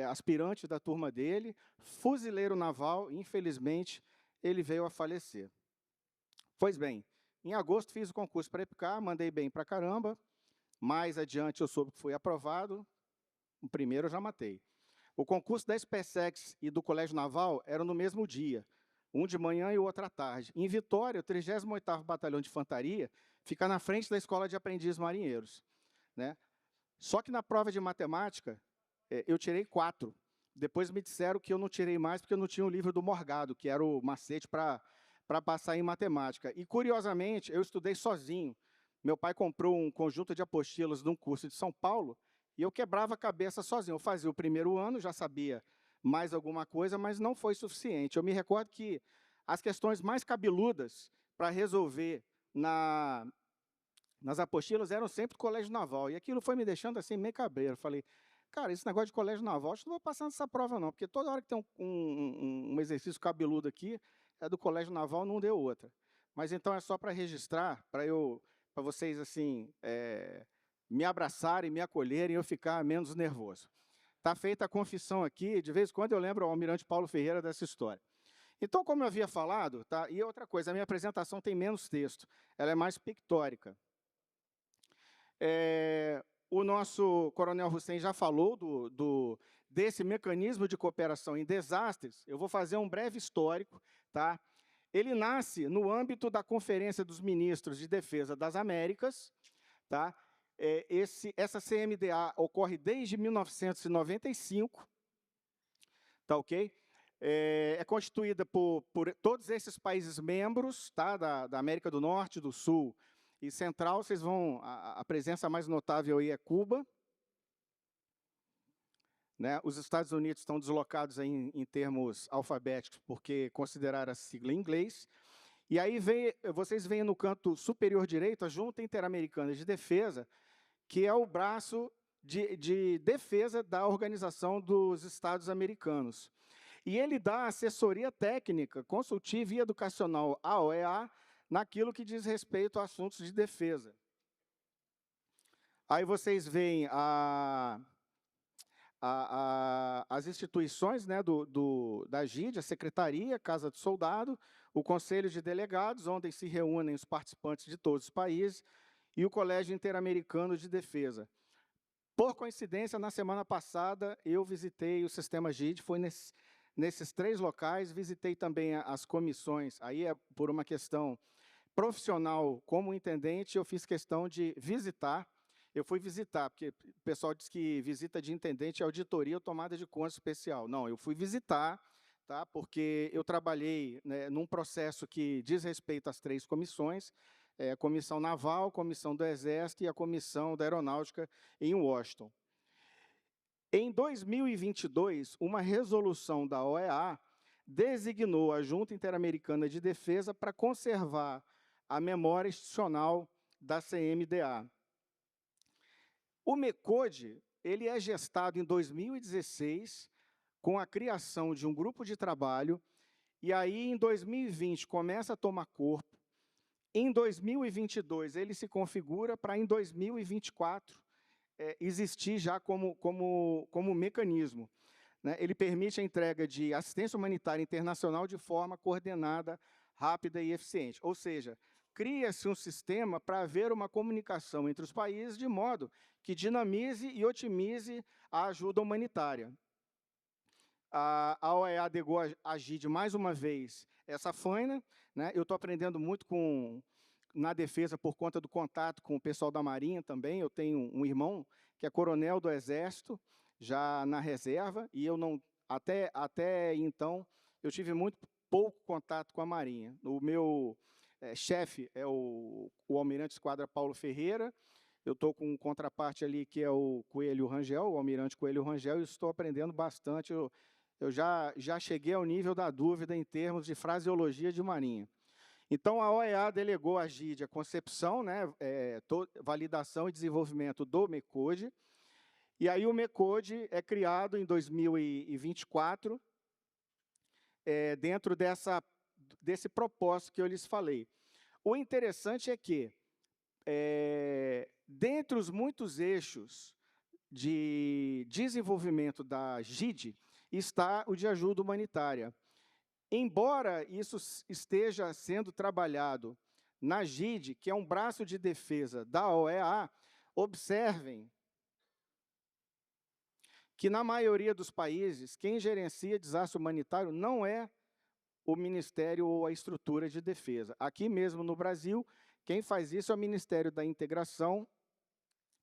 aspirante da turma dele, fuzileiro naval, infelizmente, ele veio a falecer. Pois bem, em agosto fiz o concurso para EPICAR, mandei bem para caramba, mais adiante eu soube que fui aprovado, o primeiro eu já matei. O concurso da SpaceX e do Colégio Naval eram no mesmo dia, um de manhã e o outro à tarde. Em Vitória, o 38º Batalhão de Infantaria fica na frente da Escola de Aprendizes Marinheiros, né? Só que na prova de matemática, eu tirei 4. Depois me disseram que eu não tirei mais porque eu não tinha o livro do Morgado, que era o macete para passar em matemática. E, curiosamente, eu estudei sozinho. Meu pai comprou um conjunto de apostilas de um curso de São Paulo e eu quebrava a cabeça sozinho. Eu fazia o primeiro ano, já sabia mais alguma coisa, mas não foi suficiente. Eu me recordo que as questões mais cabeludas para resolver nas apostilas eram sempre do Colégio Naval. E aquilo foi me deixando assim meio cabreiro. Falei, cara, esse negócio de Colégio Naval, acho que não vou passar nessa prova não, porque toda hora que tem um exercício cabeludo aqui, é do Colégio Naval, não deu outra. Mas então é só para registrar, para vocês assim, me abraçarem, me acolherem e eu ficar menos nervoso. Está feita a confissão aqui, de vez em quando eu lembro ao almirante Paulo Ferreira dessa história. Então, como eu havia falado, tá? E outra coisa, a minha apresentação tem menos texto, ela é mais pictórica. O nosso coronel Hussein já falou desse mecanismo de cooperação em desastres. Eu vou fazer um breve histórico. Tá? Ele nasce no âmbito da Conferência dos Ministros de Defesa das Américas. Tá? Essa CMDA ocorre desde 1995. Tá, ok? É constituída por todos esses países membros, tá? da América do Norte, do Sul e central, vocês vão... A presença mais notável aí é Cuba. Né? Os Estados Unidos estão deslocados aí em termos alfabéticos, porque consideraram a sigla em inglês. E aí vocês veem no canto superior direito a Junta Interamericana de Defesa, que é o braço de defesa da Organização dos Estados Americanos. E ele dá assessoria técnica, consultiva e educacional à OEA naquilo que diz respeito a assuntos de defesa. Aí vocês veem as instituições, né, da GIDE, a Secretaria, Casa do Soldado, o Conselho de Delegados, onde se reúnem os participantes de todos os países, e o Colégio Interamericano de Defesa. Por coincidência, na semana passada, eu visitei o sistema GIDE, foi nesses 3 locais, visitei também as comissões, aí é por uma questão profissional como intendente, eu fiz questão de visitar. Eu fui visitar, porque o pessoal diz que visita de intendente é auditoria ou tomada de conta especial. Não, eu fui visitar, tá? Porque eu trabalhei, né, num processo que diz respeito às 3 comissões, a Comissão Naval, a Comissão do Exército e a Comissão da Aeronáutica em Washington. Em 2022, uma resolução da OEA designou a Junta Interamericana de Defesa para conservar a memória institucional da CMDA. O MECODE, ele é gestado em 2016, com a criação de um grupo de trabalho, e aí, em 2020, começa a tomar corpo. Em 2022, ele se configura para, em 2024, existir já como mecanismo. Né? Ele permite a entrega de assistência humanitária internacional de forma coordenada, rápida e eficiente. Ou seja, cria-se um sistema para haver uma comunicação entre os países de modo que dinamize e otimize a ajuda humanitária. A OEA adegou a GIDE, mais uma vez, essa faina. Né? Eu estou aprendendo muito na defesa por conta do contato com o pessoal da Marinha também. Eu tenho um irmão que é coronel do Exército, já na reserva, e eu não, até então, eu tive muito pouco contato com a Marinha. O meu chefe é o almirante esquadra Paulo Ferreira. Eu estou com um contraparte ali que é o Coelho Rangel, o almirante Coelho Rangel, e estou aprendendo bastante. Eu já cheguei ao nível da dúvida em termos de fraseologia de Marinha. Então, a OEA delegou à GIDE a concepção, né, validação e desenvolvimento do MECODE, e aí o MECODE é criado em 2024, dentro desse propósito que eu lhes falei. O interessante é que, dentre os muitos eixos de desenvolvimento da GIDE, está o de ajuda humanitária. Embora isso esteja sendo trabalhado na GIDE, que é um braço de defesa da OEA, observem que, na maioria dos países, quem gerencia desastre humanitário não é o Ministério ou a estrutura de defesa. Aqui mesmo no Brasil, quem faz isso é o Ministério da Integração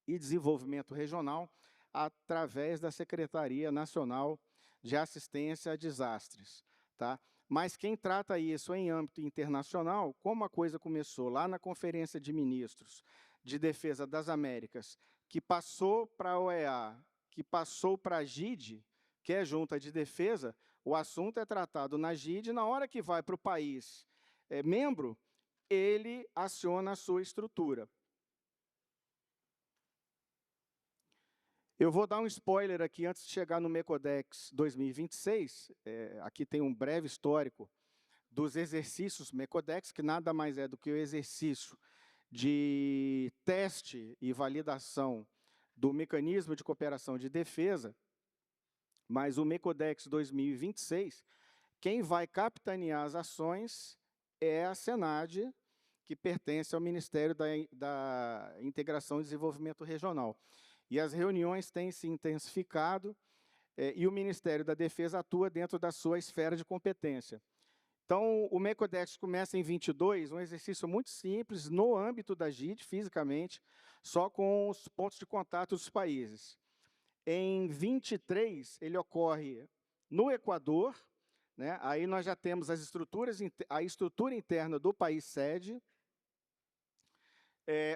e Desenvolvimento Regional, através da Secretaria Nacional de Assistência a Desastres. Tá? Mas quem trata isso em âmbito internacional, como a coisa começou lá na Conferência de Ministros de Defesa das Américas, que passou para a OEA, que passou para a GIDE, que é Junta de Defesa, o assunto é tratado na GIDE, na hora que vai para o país membro, ele aciona a sua estrutura. Eu vou dar um spoiler aqui antes de chegar no MECODEX 2026. Aqui tem um breve histórico dos exercícios MECODEX, que nada mais é do que o exercício de teste e validação do mecanismo de cooperação de defesa, mas o MECODEX 2026, quem vai capitanear as ações é a SENAD, que pertence ao Ministério da Integração e Desenvolvimento Regional. E as reuniões têm se intensificado, e o Ministério da Defesa atua dentro da sua esfera de competência. Então, o MECODEX começa em 22, um exercício muito simples, no âmbito da GIDE, fisicamente, só com os pontos de contato dos países. Em 23, ele ocorre no Equador, né? Aí nós já temos a estrutura interna do país sede.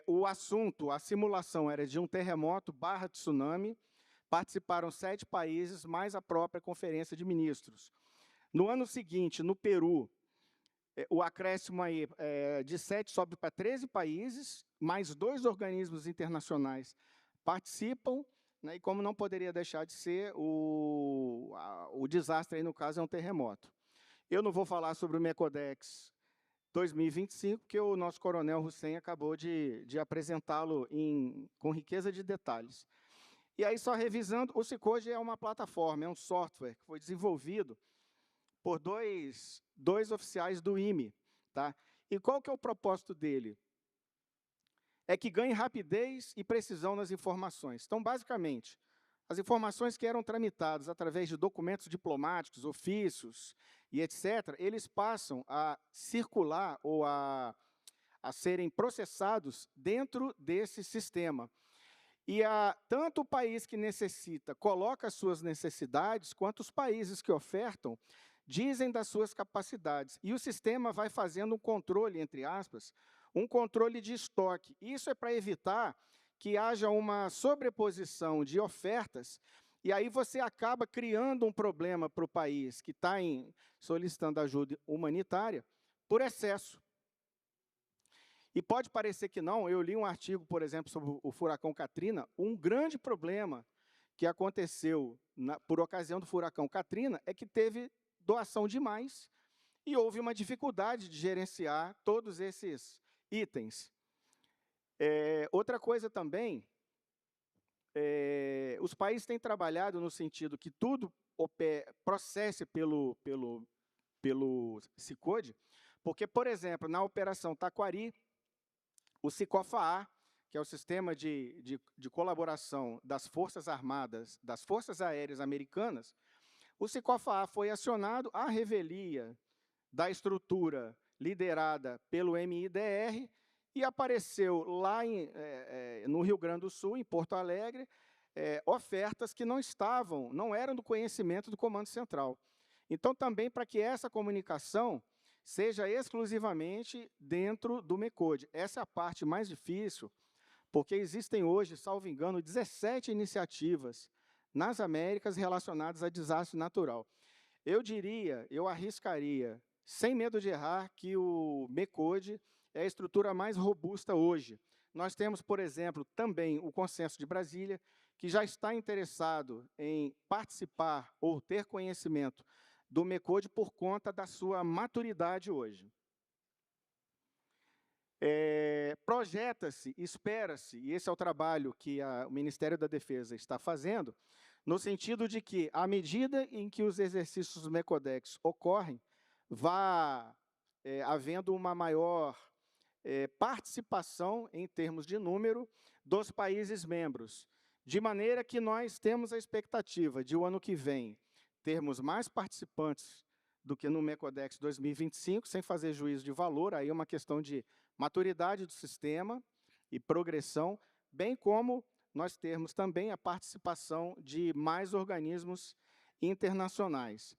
O assunto, a simulação era de um terremoto / tsunami. Participaram 7 países, mais a própria Conferência de Ministros. No ano seguinte, no Peru, o acréscimo aí, de 7 sobe para 13 países, mais 2 organismos internacionais participam, né, e como não poderia deixar de ser, o desastre, aí, no caso, é um terremoto. Eu não vou falar sobre o MECODEX 2025, porque o nosso coronel Hussein acabou de apresentá-lo com riqueza de detalhes. E aí, só revisando, o Cicode é uma plataforma, é um software que foi desenvolvido por dois oficiais do IME. Tá? E qual que é o propósito dele? É que ganhe rapidez e precisão nas informações. Então, basicamente, as informações que eram tramitadas através de documentos diplomáticos, ofícios e etc., eles passam a circular ou a serem processados dentro desse sistema. E tanto o país que necessita coloca as suas necessidades, quanto os países que ofertam dizem das suas capacidades. E o sistema vai fazendo um controle, entre aspas, um controle de estoque. Isso é para evitar que haja uma sobreposição de ofertas, e aí você acaba criando um problema para o país que está solicitando ajuda humanitária por excesso. E pode parecer que não, eu li um artigo, por exemplo, sobre o furacão Katrina. Um grande problema que aconteceu por ocasião do furacão Katrina é que teve doação demais e houve uma dificuldade de gerenciar todos esses itens. Outra coisa também, os países têm trabalhado no sentido que tudo processe pelo Cicode, porque, por exemplo, na Operação Taquari, o Cicofa-A, que é o sistema de colaboração das Forças Armadas, das Forças Aéreas Americanas, o Cicofa-A foi acionado à revelia da estrutura liderada pelo MIDR e apareceu lá no Rio Grande do Sul, em Porto Alegre, ofertas que não eram do conhecimento do Comando Central. Então, também, para que essa comunicação seja exclusivamente dentro do MECODE. Essa é a parte mais difícil, porque existem hoje, salvo engano, 17 iniciativas nas Américas relacionadas a desastre natural. Eu arriscaria, sem medo de errar, que o MECODE é a estrutura mais robusta hoje. Nós temos, por exemplo, também o Consenso de Brasília, que já está interessado em participar ou ter conhecimento do MECODE por conta da sua maturidade hoje. Projeta-se, espera-se, e esse é o trabalho que o Ministério da Defesa está fazendo, no sentido de que, à medida em que os exercícios do MECODEX ocorrem, vá havendo uma maior participação, em termos de número, dos países membros, de maneira que nós temos a expectativa de, o ano que vem, termos mais participantes do que no MECODEX 2025, sem fazer juízo de valor, aí é uma questão de maturidade do sistema e progressão, bem como nós termos também a participação de mais organismos internacionais.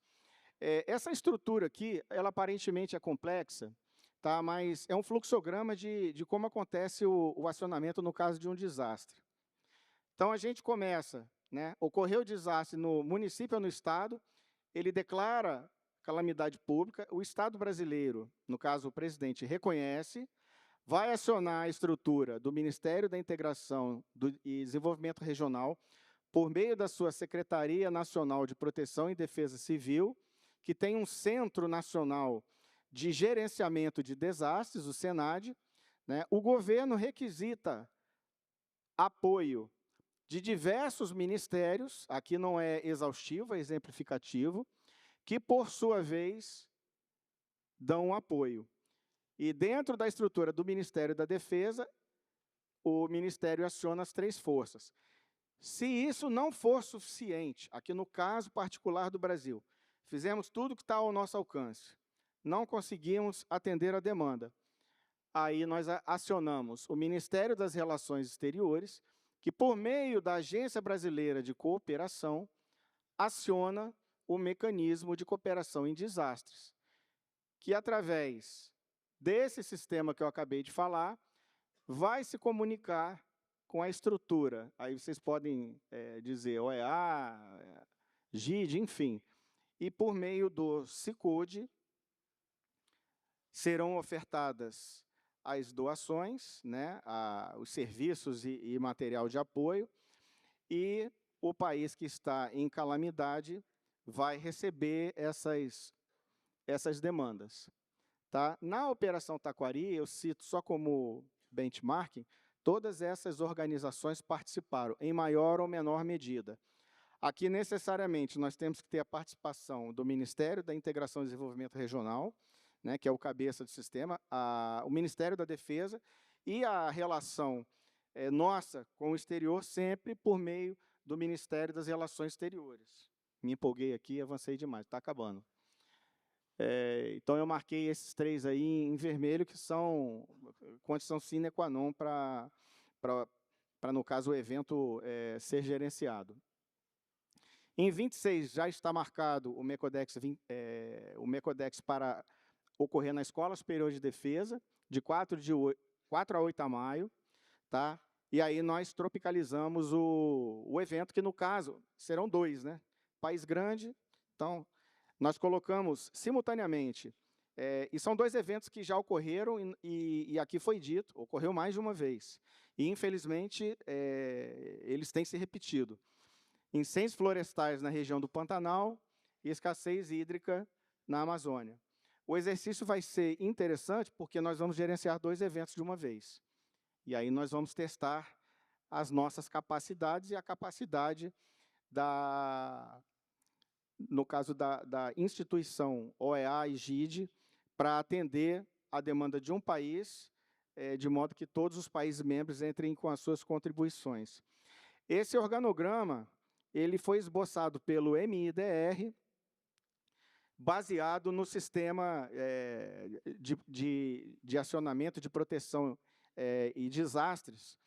Essa estrutura aqui, ela aparentemente é complexa, tá? Mas é um fluxograma de como acontece o acionamento no caso de um desastre. Então, a gente começa, né? Ocorreu o desastre no município ou no estado, ele declara calamidade pública, o Estado brasileiro, no caso o presidente, reconhece, vai acionar a estrutura do Ministério da Integração e Desenvolvimento Regional, por meio da sua Secretaria Nacional de Proteção e Defesa Civil, que tem um Centro Nacional de Gerenciamento de Desastres, o SENAD, né? O governo requisita apoio de diversos ministérios, aqui não é exaustivo, é exemplificativo, que, por sua vez, dão apoio. E, dentro da estrutura do Ministério da Defesa, o Ministério aciona as 3 forças. Se isso não for suficiente, aqui no caso particular do Brasil, fizemos tudo que está ao nosso alcance, não conseguimos atender a demanda, aí nós acionamos o Ministério das Relações Exteriores, que, por meio da Agência Brasileira de Cooperação, aciona o mecanismo de cooperação em desastres, que, através desse sistema que eu acabei de falar, vai se comunicar com a estrutura. Aí vocês podem dizer OEA, GID, enfim. E por meio do CICUD serão ofertadas as doações, né, os serviços e material de apoio, e o país que está em calamidade vai receber essas demandas. Tá? Na Operação Taquari, eu cito só como benchmarking, todas essas organizações participaram, em maior ou menor medida. Aqui, necessariamente, nós temos que ter a participação do Ministério da Integração e Desenvolvimento Regional, né, que é o cabeça do sistema, o Ministério da Defesa e a relação nossa com o exterior sempre por meio do Ministério das Relações Exteriores. Me empolguei aqui, avancei demais, está acabando. Então, eu marquei esses 3 aí em vermelho, que são condição sine qua non para no caso, o evento ser gerenciado. Em 26, já está marcado o MECODEX para ocorrer na Escola Superior de Defesa, de 4 a 8 de maio, tá? E aí nós tropicalizamos o evento, que no caso serão 2, né? País grande, então nós colocamos simultaneamente, e são 2 eventos que já ocorreram, e aqui foi dito, ocorreu mais de uma vez, e infelizmente eles têm se repetido. Incêndios florestais na região do Pantanal e escassez hídrica na Amazônia. O exercício vai ser interessante porque nós vamos gerenciar 2 eventos de uma vez. E aí nós vamos testar as nossas capacidades e a capacidade no caso da instituição OEA e GID, para atender a demanda de um país, de modo que todos os países membros entrem com as suas contribuições. Esse organograma ele foi esboçado pelo MIDR, baseado no sistema de acionamento, de proteção e desastres,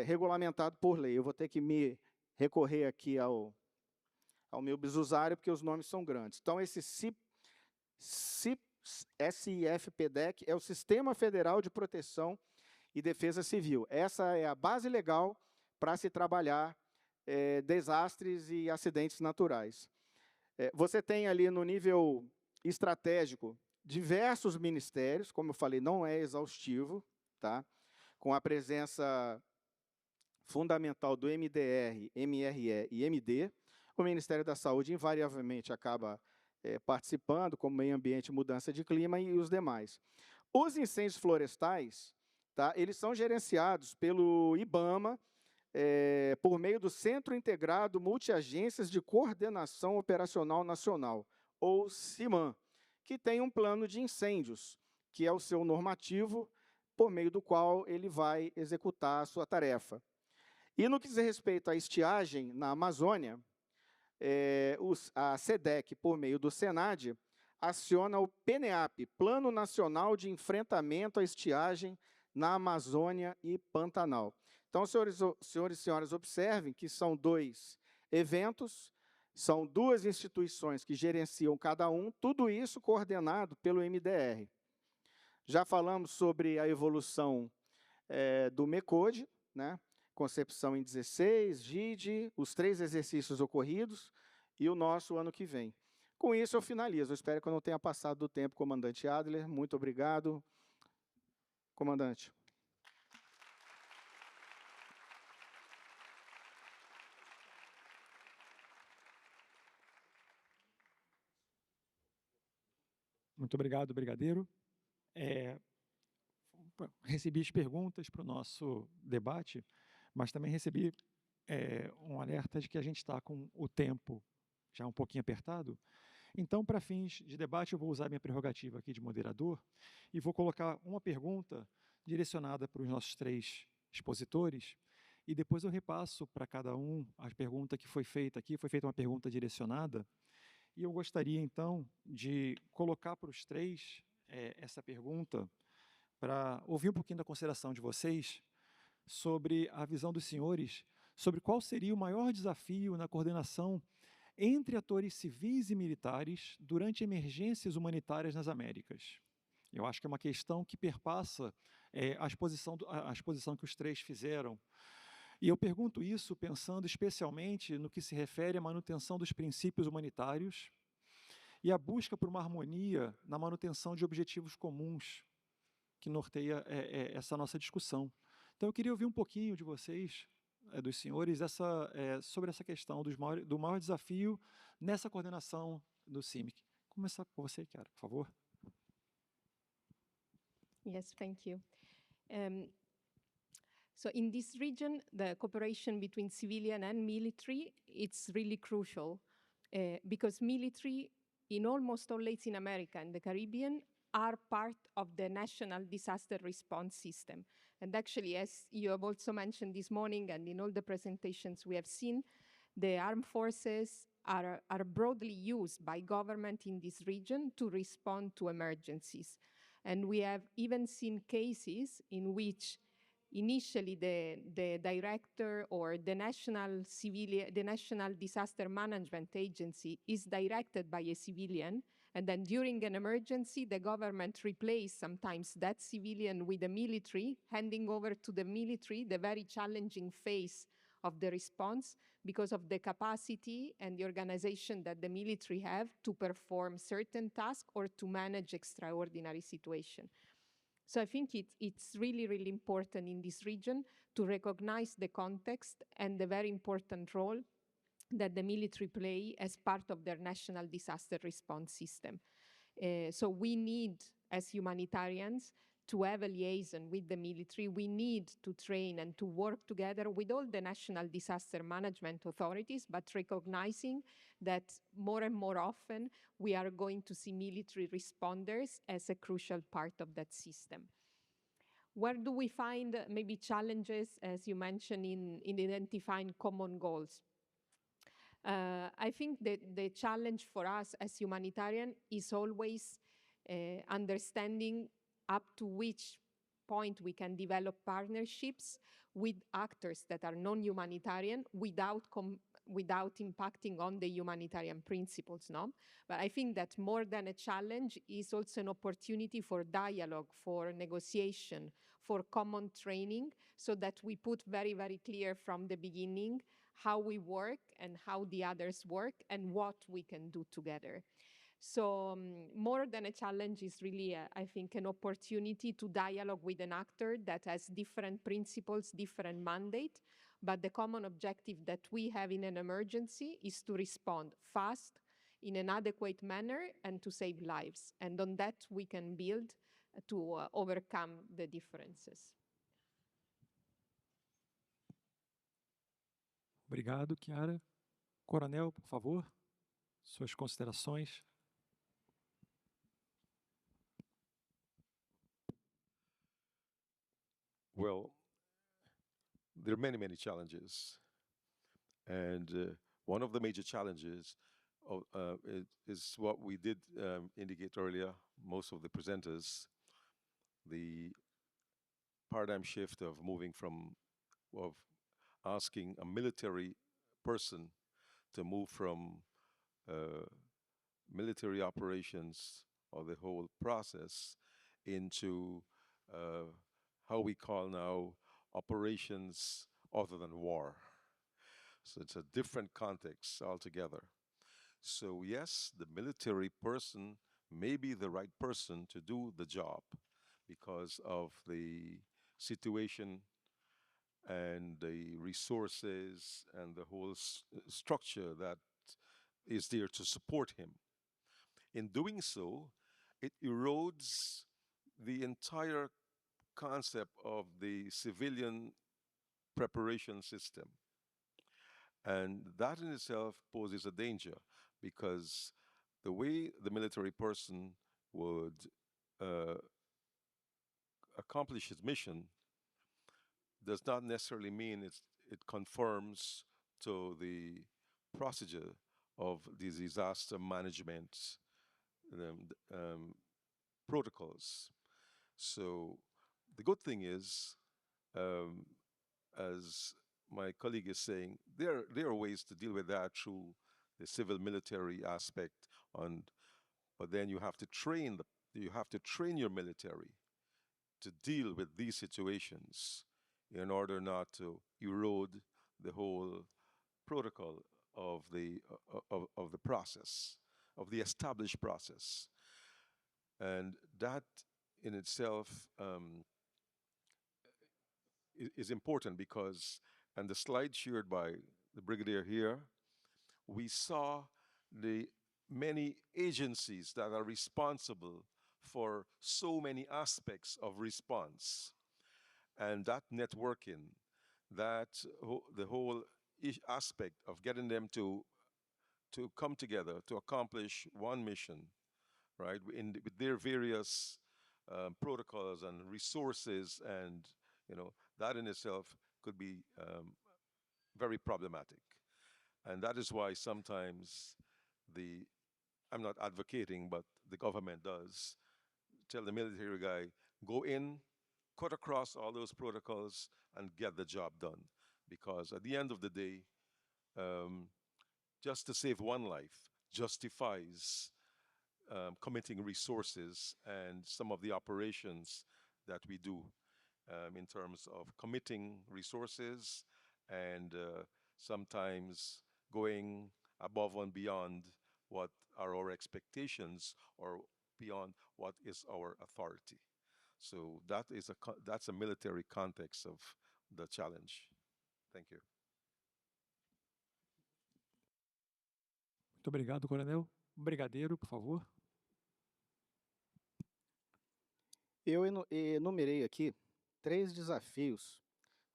regulamentado por lei. Eu vou ter que me recorrer aqui ao meu bizusário, porque os nomes são grandes. Então, esse SIFPDEC é o Sistema Federal de Proteção e Defesa Civil. Essa é a base legal para se trabalhar desastres e acidentes naturais. Você tem ali no nível estratégico diversos ministérios, como eu falei, não é exaustivo, tá? Com a presença fundamental do MDR, MRE e MD. O Ministério da Saúde, invariavelmente, acaba participando, como Meio Ambiente e Mudança de Clima, e os demais. Os incêndios florestais, tá? Eles são gerenciados pelo IBAMA, por meio do Centro Integrado Multiagências de Coordenação Operacional Nacional, ou CIMAN, que tem um plano de incêndios, que é o seu normativo, por meio do qual ele vai executar a sua tarefa. E no que diz respeito à estiagem na Amazônia, a SEDEC, por meio do SENAD, aciona o PNEAP, Plano Nacional de Enfrentamento à Estiagem na Amazônia e Pantanal. Então, senhores e senhoras, observem que são 2 eventos, são 2 instituições que gerenciam cada um, tudo isso coordenado pelo MDR. Já falamos sobre a evolução do MECODE, né? Concepção em 16, GID, os 3 exercícios ocorridos e o nosso ano que vem. Com isso, eu finalizo. Eu espero que eu não tenha passado do tempo, comandante Adler. Muito obrigado, comandante. Muito obrigado, brigadeiro. Recebi as perguntas para o nosso debate, mas também recebi um alerta de que a gente está com o tempo já um pouquinho apertado. Então, para fins de debate, eu vou usar minha prerrogativa aqui de moderador e vou colocar uma pergunta direcionada para os nossos 3 expositores, e depois eu repasso para cada um a pergunta que foi feita aqui. Foi feita uma pergunta direcionada, e eu gostaria, então, de colocar para os 3 essa pergunta, para ouvir um pouquinho da consideração de vocês sobre a visão dos senhores, sobre qual seria o maior desafio na coordenação entre atores civis e militares durante emergências humanitárias nas Américas. Eu acho que é uma questão que perpassa a exposição que os três fizeram. E eu pergunto isso pensando especialmente no que se refere à manutenção dos princípios humanitários e a busca por uma harmonia na manutenção de objetivos comuns que norteia essa nossa discussão. Então, eu queria ouvir um pouquinho de vocês, dos senhores, sobre essa questão do maior desafio nessa coordenação do CIMIC. Começar com você, Chiara, por favor. Yes, thank you. So in this region, the cooperation between civilian and military, it's really crucial because military in almost all Latin America and the Caribbean are part of the national disaster response system. And actually, as you have also mentioned this morning and in all the presentations we have seen, the armed forces are broadly used by government in this region to respond to emergencies. And we have even seen cases in which initially the director or the national disaster management agency is directed by a civilian, and then during an emergency, the government replaces sometimes that civilian with the military, handing over to the military the very challenging phase of the response because of the capacity and the organization that the military have to perform certain tasks or to manage extraordinary situations. So I think it's really, really important in this region to recognize the context and the very important role that the military play as part of their national disaster response system. So we need, as humanitarians, to have a liaison with the military. We need to train and to work together with all the national disaster management authorities, but recognizing that more and more often we are going to see military responders as a crucial part of that system. Where do we find maybe challenges, as you mentioned, in identifying common goals? I think that the challenge for us as humanitarian is always understanding up to which point we can develop partnerships with actors that are non-humanitarian without impacting on the humanitarian principles, no? But I think that more than a challenge is also an opportunity for dialogue, for negotiation, for common training, so that we put very, very clear from the beginning how we work and how the others work and what we can do together. So more than a challenge is really, I think, an opportunity to dialogue with an actor that has different principles, different mandate, but the common objective that we have in an emergency is to respond fast, in an adequate manner, and to save lives. And on that, we can build to overcome the differences. Obrigado, Chiara. Coronel, por favor, suas considerações. Well, there are many, many challenges. And one of the major challenges is what we did indicate earlier, most of the presenters, the paradigm shift of moving from, of asking a military person to move from military operations or the whole process into how we call now operations other than war. So it's a different context altogether. So yes, the military person may be the right person to do the job because of the situation and the resources and the whole structure that is there to support him. In doing so, it erodes the entire concept of the civilian preparation system. And that in itself poses a danger because the way the military person would accomplish his mission does not necessarily mean it conforms to the procedure of the disaster management protocols. So the good thing is, as my colleague is saying, there are ways to deal with that through the civil military aspect, but then you have to train you have to train your military to deal with these situations in order not to erode the whole protocol of the process, of the established process. And that in itself is important because, and the slide shared by the Brigadier here, we saw the many agencies that are responsible for so many aspects of response. And that networking, that the whole aspect of getting them to come together to accomplish one mission, right, with their various protocols and resources, and that in itself could be very problematic. And that is why sometimes I'm not advocating, but the government does tell the military guy, go in, cut across all those protocols, and get the job done. Because at the end of the day, just to save one life justifies committing resources and some of the operations that we do in terms of committing resources and sometimes going above and beyond what are our expectations or beyond what is our authority. So that's a military context of the challenge. Thank you. Muito obrigado, Coronel. Brigadeiro, por favor. Eu enumerei aqui 3 desafios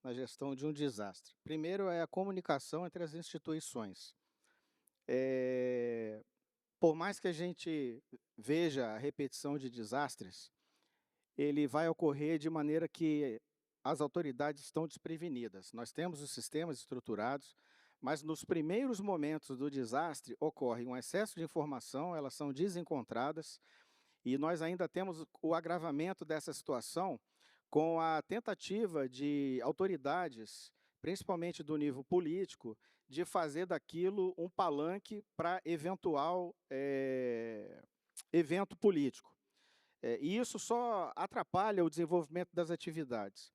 na gestão de um desastre. Primeiro é a comunicação entre as instituições. Por mais que a gente veja a repetição de desastres, ele vai ocorrer de maneira que as autoridades estão desprevenidas. Nós temos os sistemas estruturados, mas nos primeiros momentos do desastre ocorre um excesso de informação, elas são desencontradas, e nós ainda temos o agravamento dessa situação com a tentativa de autoridades, principalmente do nível político, de fazer daquilo um palanque para eventual evento político. E isso só atrapalha o desenvolvimento das atividades.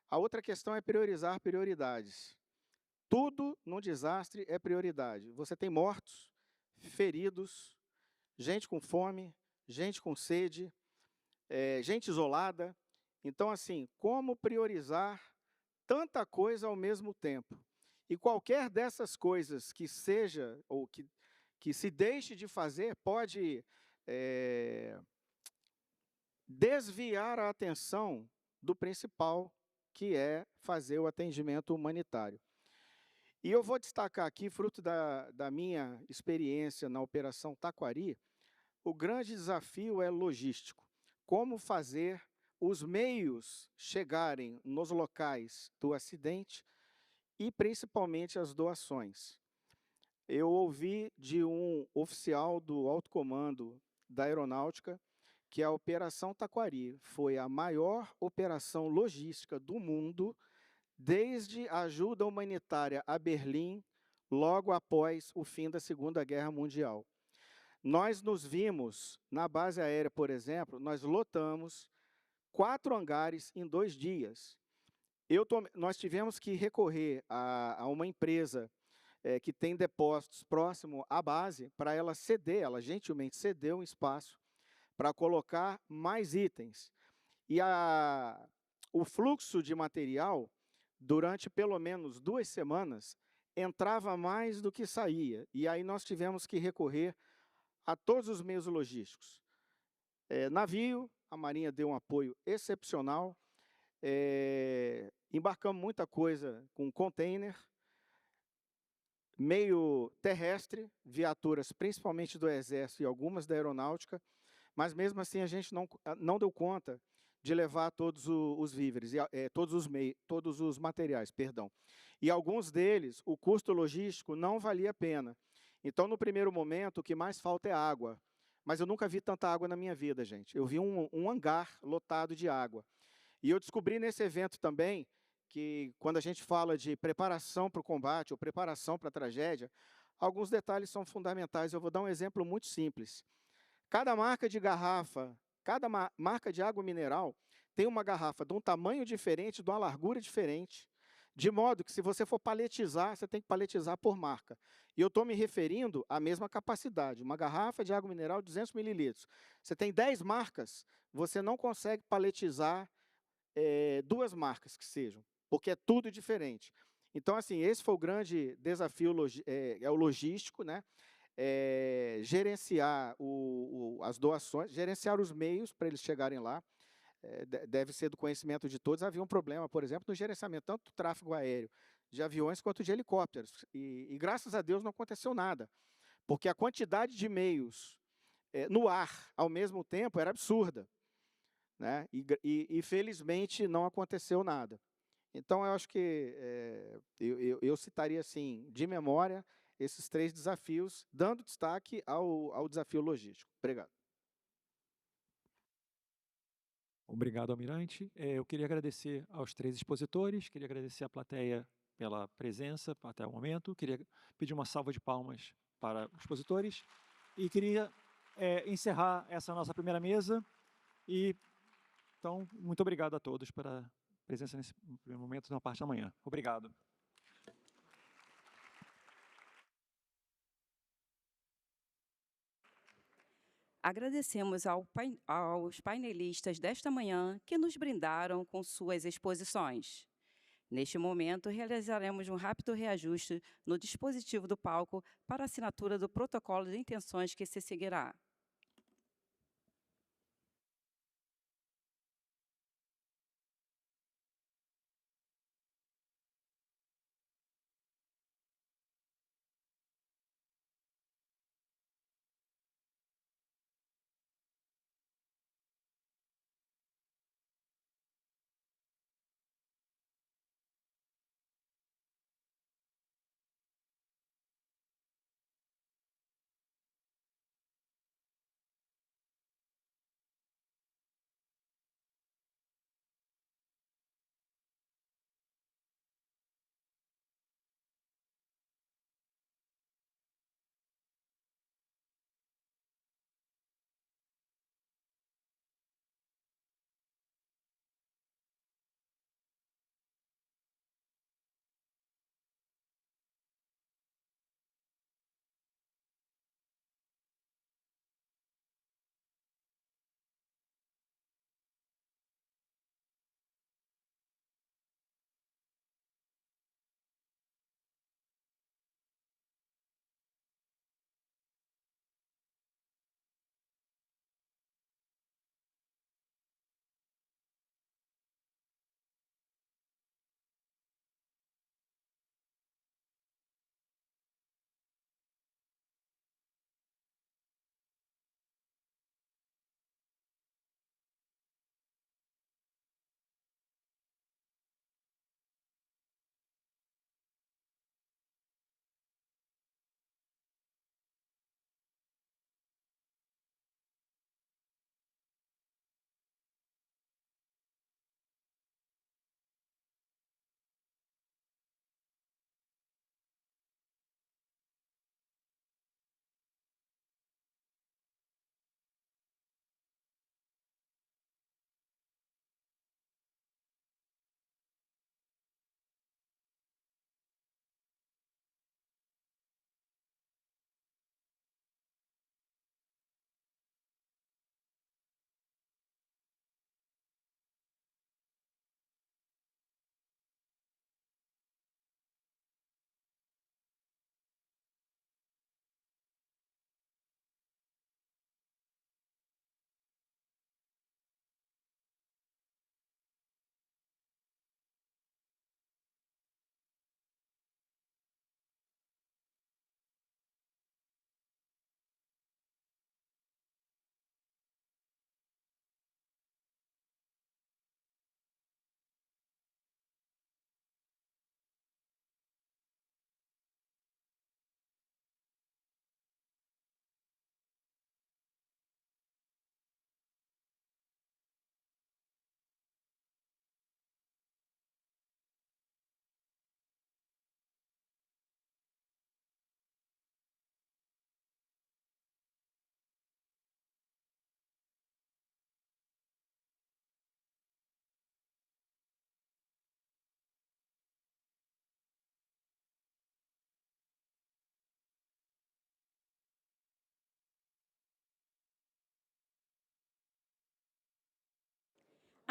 A outra questão é priorizar prioridades. Tudo num desastre é prioridade. Você tem mortos, feridos, gente com fome, gente com sede, gente isolada. Então, assim, como priorizar tanta coisa ao mesmo tempo? E qualquer dessas coisas que seja, ou que se deixe de fazer, pode desviar a atenção do principal, que é fazer o atendimento humanitário. E eu vou destacar aqui, fruto da minha experiência na Operação Taquari, o grande desafio é logístico. Como fazer os meios chegarem nos locais do acidente e, principalmente, as doações. Eu ouvi de um oficial do alto comando da Aeronáutica que a Operação Taquari foi a maior operação logística do mundo desde a ajuda humanitária a Berlim, logo após o fim da Segunda Guerra Mundial. Nós nos vimos, na base aérea, por exemplo, nós lotamos 4 hangares em 2 dias. Nós tivemos que recorrer a uma empresa que tem depósitos próximo à base, para ela ceder, ela gentilmente cedeu um espaço para colocar mais itens. E o fluxo de material, durante pelo menos 2 semanas, entrava mais do que saía. E aí nós tivemos que recorrer a todos os meios logísticos. Navio, a Marinha deu um apoio excepcional. Embarcamos muita coisa com container, meio terrestre, viaturas principalmente do Exército e algumas da Aeronáutica, mas mesmo assim a gente não deu conta de levar todos os víveres, todos os materiais, perdão. E alguns deles, o custo logístico não valia a pena. Então, no primeiro momento, o que mais falta é água. Mas eu nunca vi tanta água na minha vida, gente. Eu vi um hangar lotado de água. E eu descobri nesse evento também que, quando a gente fala de preparação para o combate ou preparação para a tragédia, alguns detalhes são fundamentais. Eu vou dar um exemplo muito simples. Cada marca de garrafa Cada marca de água mineral tem uma garrafa de um tamanho diferente, de uma largura diferente, de modo que, se você for paletizar, você tem que paletizar por marca. E eu estou me referindo à mesma capacidade. Uma garrafa de água mineral de 200 mililitros. Você tem 10 marcas, você não consegue paletizar 2 marcas que sejam, porque é tudo diferente. Então, assim, esse foi o grande desafio, o logístico, né? Gerenciar as doações, gerenciar os meios para eles chegarem lá. Deve ser do conhecimento de todos. Havia um problema, por exemplo, no gerenciamento tanto do tráfego aéreo de aviões quanto de helicópteros. E graças a Deus não aconteceu nada, porque a quantidade de meios no ar ao mesmo tempo era absurda, né? E felizmente não aconteceu nada. Então, eu acho que eu citaria, assim, de memória, esses 3 desafios, dando destaque ao desafio logístico. Obrigado. Obrigado, Almirante. Eu queria agradecer aos 3 expositores, queria agradecer à plateia pela presença até o momento, queria pedir uma salva de palmas para os expositores e queria encerrar essa nossa primeira mesa. Então, muito obrigado a todos pela presença nesse primeiro momento na parte da manhã. Obrigado. Agradecemos aos painelistas desta manhã que nos brindaram com suas exposições. Neste momento, realizaremos um rápido reajuste no dispositivo do palco para a assinatura do protocolo de intenções que se seguirá.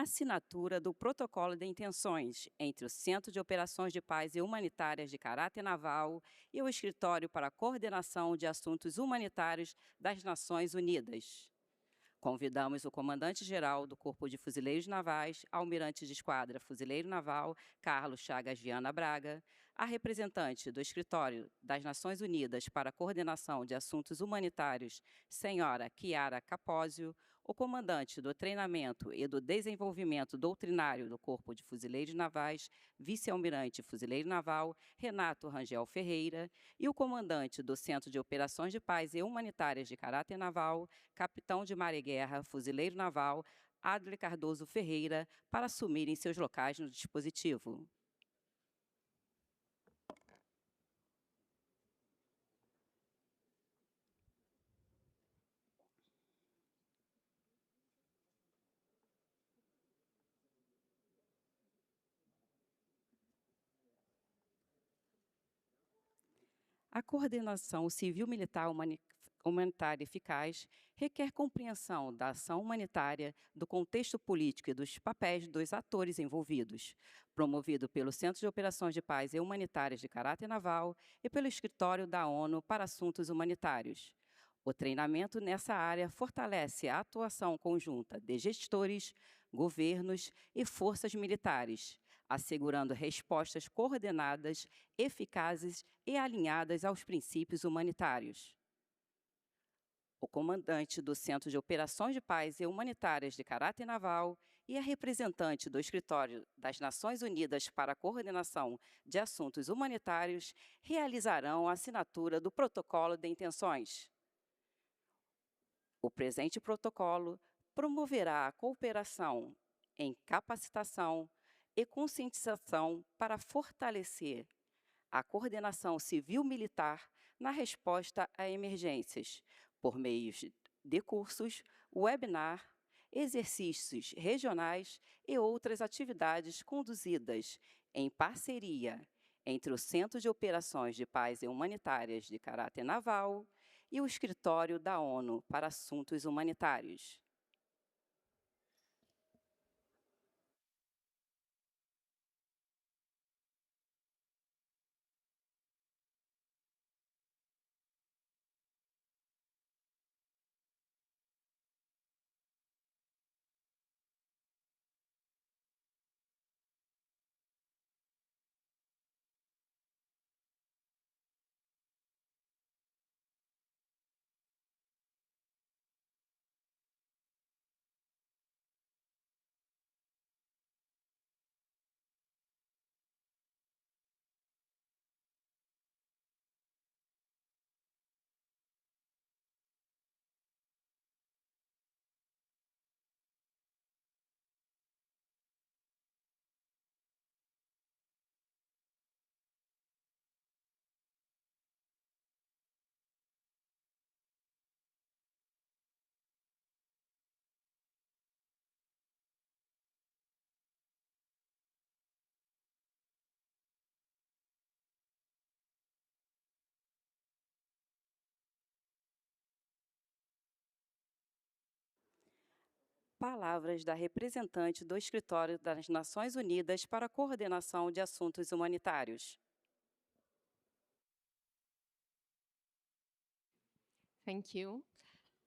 assinatura do Protocolo de Intenções entre o Centro de Operações de Paz e Humanitárias de Caráter Naval e o Escritório para a Coordenação de Assuntos Humanitários das Nações Unidas. Convidamos o comandante-geral do Corpo de Fuzileiros Navais, almirante de esquadra Fuzileiro Naval, Carlos Chagas Viana Braga, a representante do Escritório das Nações Unidas para a Coordenação de Assuntos Humanitários, senhora Chiara Capozio, o comandante do Treinamento e do Desenvolvimento Doutrinário do Corpo de Fuzileiros Navais, vice-almirante Fuzileiro Naval, Renato Rangel Ferreira, e o comandante do Centro de Operações de Paz e Humanitárias de Caráter Naval, capitão de Mar e Guerra, Fuzileiro Naval, Adler Cardoso Ferreira, para assumirem seus locais no dispositivo. A coordenação civil-militar humanitária eficaz requer compreensão da ação humanitária, do contexto político e dos papéis dos atores envolvidos, promovido pelo Centro de Operações de Paz e Humanitárias de Caráter Naval e pelo Escritório da ONU para Assuntos Humanitários. O treinamento nessa área fortalece a atuação conjunta de gestores, governos e forças militares, assegurando respostas coordenadas, eficazes e alinhadas aos princípios humanitários. O comandante do Centro de Operações de Paz e Humanitárias de Caráter Naval e a representante do Escritório das Nações Unidas para a Coordenação de Assuntos Humanitários realizarão a assinatura do Protocolo de Intenções. O presente protocolo promoverá a cooperação em capacitação e conscientização para fortalecer a coordenação civil-militar na resposta a emergências, por meio de cursos, webinar, exercícios regionais e outras atividades conduzidas em parceria entre o Centro de Operações de Paz e Humanitárias de Caráter Naval e o Escritório da ONU para Assuntos Humanitários. Palavras da representante do Escritório das Nações Unidas para a Coordenação de Assuntos Humanitários. Thank you.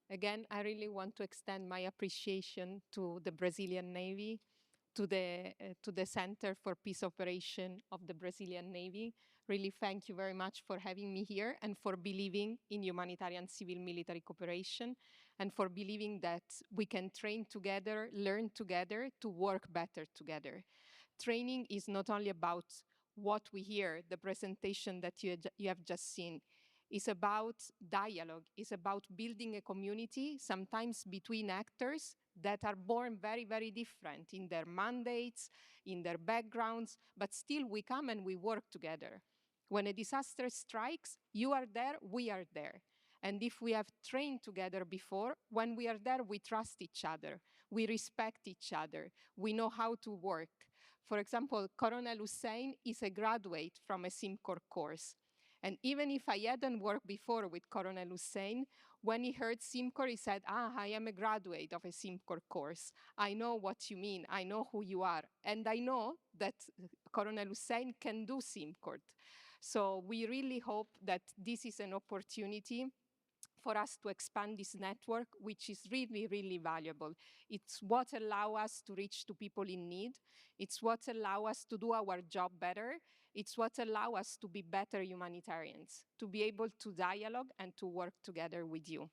Again, I really want to extend my appreciation to the Brazilian Navy, to the Center for Peace Operation of the Brazilian Navy. Really thank you very much for having me here and for believing in humanitarian civil-military cooperation and for believing that we can train together, learn together, to work better together. Training is not only about what we hear, the presentation that you have just seen. It's about dialogue. It's about building a community, sometimes between actors that are born very, very different in their mandates, in their backgrounds, but still we come and we work together. When a disaster strikes, you are there, we are there. And if we have trained together before, when we are there, we trust each other. We respect each other. We know how to work. For example, Colonel Hussein is a graduate from a SimCorps course. And even if I hadn't worked before with Colonel Hussein, when he heard SimCorps, he said, I am a graduate of a SimCorps course. I know what you mean. I know who you are. And I know that Colonel Hussein can do SimCorps. So we really hope that this is an opportunity for us to expand this network, which is really, really valuable. It's what allows us to reach to people in need. It's what allows us to do our job better. It's what allows us to be better humanitarians, to be able to dialogue and to work together with you.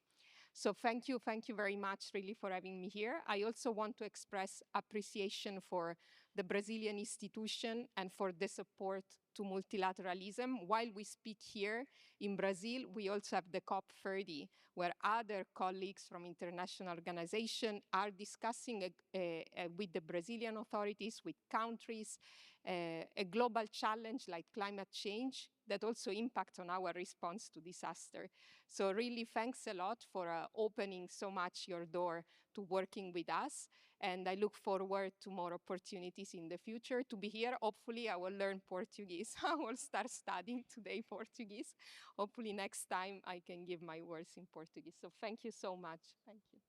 So thank you very much really for having me here. I also want to express appreciation for the Brazilian institution and for the support to multilateralism. While we speak here in Brazil, we also have the COP30, where other colleagues from international organizations are discussing with the Brazilian authorities, with countries, a global challenge like climate change that also impact on our response to disaster. So really thanks a lot for opening so much your door to working with us. And I look forward to more opportunities in the future to be here. Hopefully I will learn Portuguese. I will start studying today Portuguese. Hopefully next time I can give my words in Portuguese. So thank you so much. Thank you.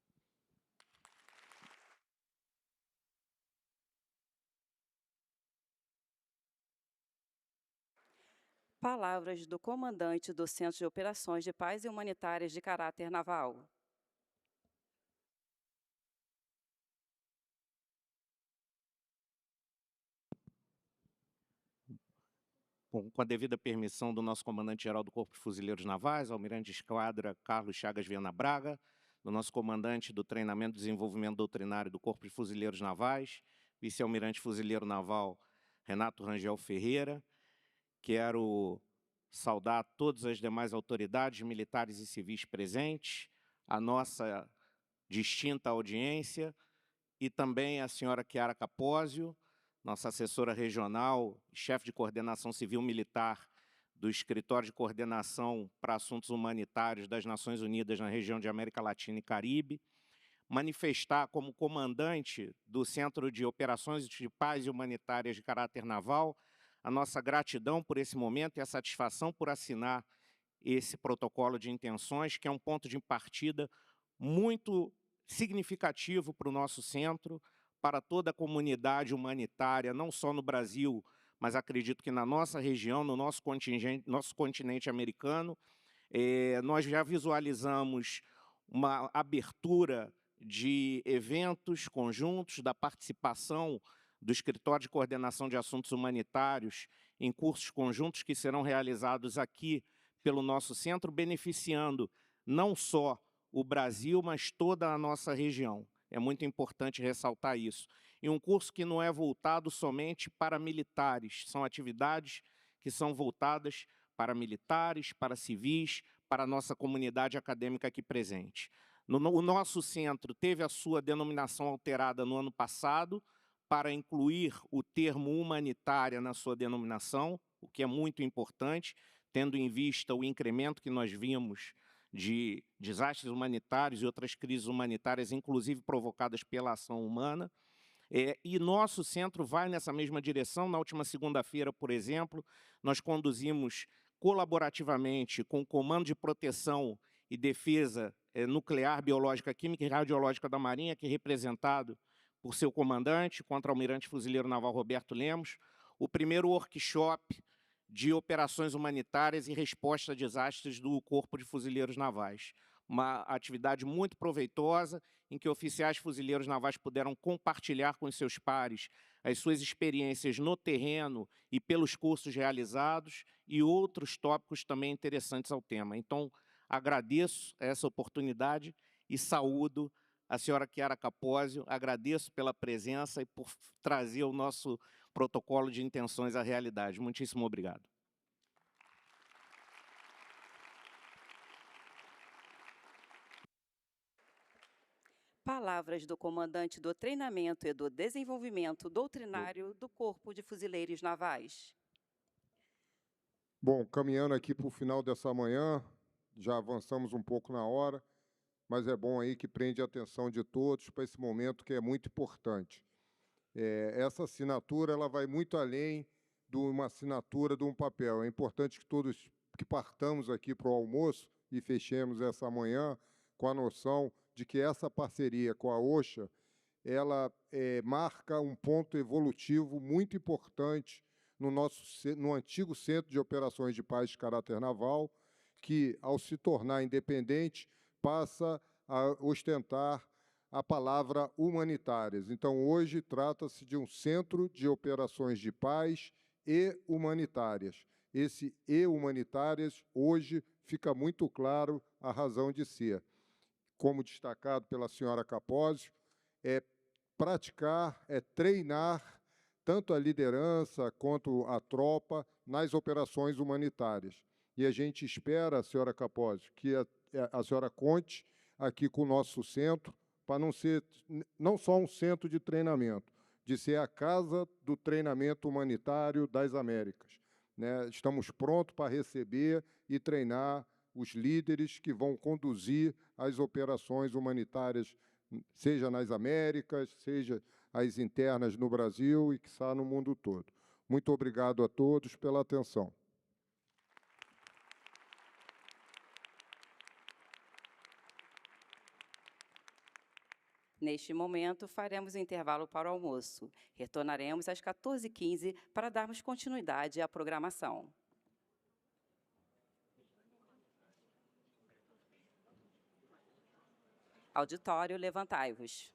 Palavras do comandante do Centro de Operações de Paz e Humanitárias de Caráter Naval. Bom, com a devida permissão do nosso comandante-geral do Corpo de Fuzileiros Navais, almirante de esquadra Carlos Chagas Viana Braga, do nosso comandante do Treinamento e Desenvolvimento Doutrinário do Corpo de Fuzileiros Navais, vice-almirante fuzileiro naval Renato Rangel Ferreira. Quero saudar todas as demais autoridades militares e civis presentes, a nossa distinta audiência e também a senhora Chiara Capozio, nossa assessora regional, chefe de coordenação civil-militar do Escritório de Coordenação para Assuntos Humanitários das Nações Unidas na região de América Latina e Caribe, manifestar como comandante do Centro de Operações de Paz e Humanitárias de Caráter Naval a nossa gratidão por esse momento e a satisfação por assinar esse protocolo de intenções, que é um ponto de partida muito significativo para o nosso centro, para toda a comunidade humanitária, não só no Brasil, mas acredito que na nossa região, no nosso continente americano. Nós já visualizamos uma abertura de eventos conjuntos, da participação do Escritório de Coordenação de Assuntos Humanitários em cursos conjuntos que serão realizados aqui pelo nosso centro, beneficiando não só o Brasil, mas toda a nossa região. É muito importante ressaltar isso. E um curso que não é voltado somente para militares, são atividades que são voltadas para militares, para civis, para a nossa comunidade acadêmica aqui presente. O nosso centro teve a sua denominação alterada no ano passado, para incluir o termo humanitária na sua denominação, o que é muito importante, tendo em vista o incremento que nós vimos de desastres humanitários e outras crises humanitárias, inclusive provocadas pela ação humana. E nosso centro vai nessa mesma direção. Na última segunda-feira, por exemplo, nós conduzimos colaborativamente com o Comando de Proteção e Defesa Nuclear, Biológica, Química e Radiológica da Marinha, que é representado por seu comandante, contra-almirante fuzileiro naval Roberto Lemos, o primeiro workshop de operações humanitárias e resposta a desastres do Corpo de Fuzileiros Navais. Uma atividade muito proveitosa, em que oficiais fuzileiros navais puderam compartilhar com os seus pares as suas experiências no terreno e pelos cursos realizados, e outros tópicos também interessantes ao tema. Então, agradeço essa oportunidade e saúdo a senhora Chiara Capozio, agradeço pela presença e por trazer o nosso protocolo de intenções à realidade. Muitíssimo obrigado. Palavras do comandante do Treinamento e do Desenvolvimento Doutrinário do Corpo de Fuzileiros Navais. Bom, caminhando aqui para o final dessa manhã, já avançamos um pouco na hora, mas é bom aí que prende a atenção de todos para esse momento que é muito importante. Essa assinatura ela vai muito além de uma assinatura de um papel. É importante que todos que partamos aqui para o almoço e fechemos essa manhã com a noção de que essa parceria com a OSHA, ela marca um ponto evolutivo muito importante no antigo Centro de Operações de Paz de Caráter Naval, que, ao se tornar independente, passa a ostentar a palavra humanitárias. Então, hoje, trata-se de um Centro de Operações de Paz e Humanitárias. Esse e humanitárias, hoje, fica muito claro a razão de ser. Como destacado pela senhora Capozio, praticar, treinar tanto a liderança quanto a tropa nas operações humanitárias. E a gente espera, senhora Capozio, que a senhora conte aqui com o nosso centro, para não ser não só um centro de treinamento, de ser a casa do treinamento humanitário das Américas, né? Estamos prontos para receber e treinar os líderes que vão conduzir as operações humanitárias, seja nas Américas, seja as internas no Brasil e, quiçá, no mundo todo. Muito obrigado a todos pela atenção. Neste momento, faremos o intervalo para o almoço. Retornaremos às 14h15 para darmos continuidade à programação. Auditório, levantai-vos.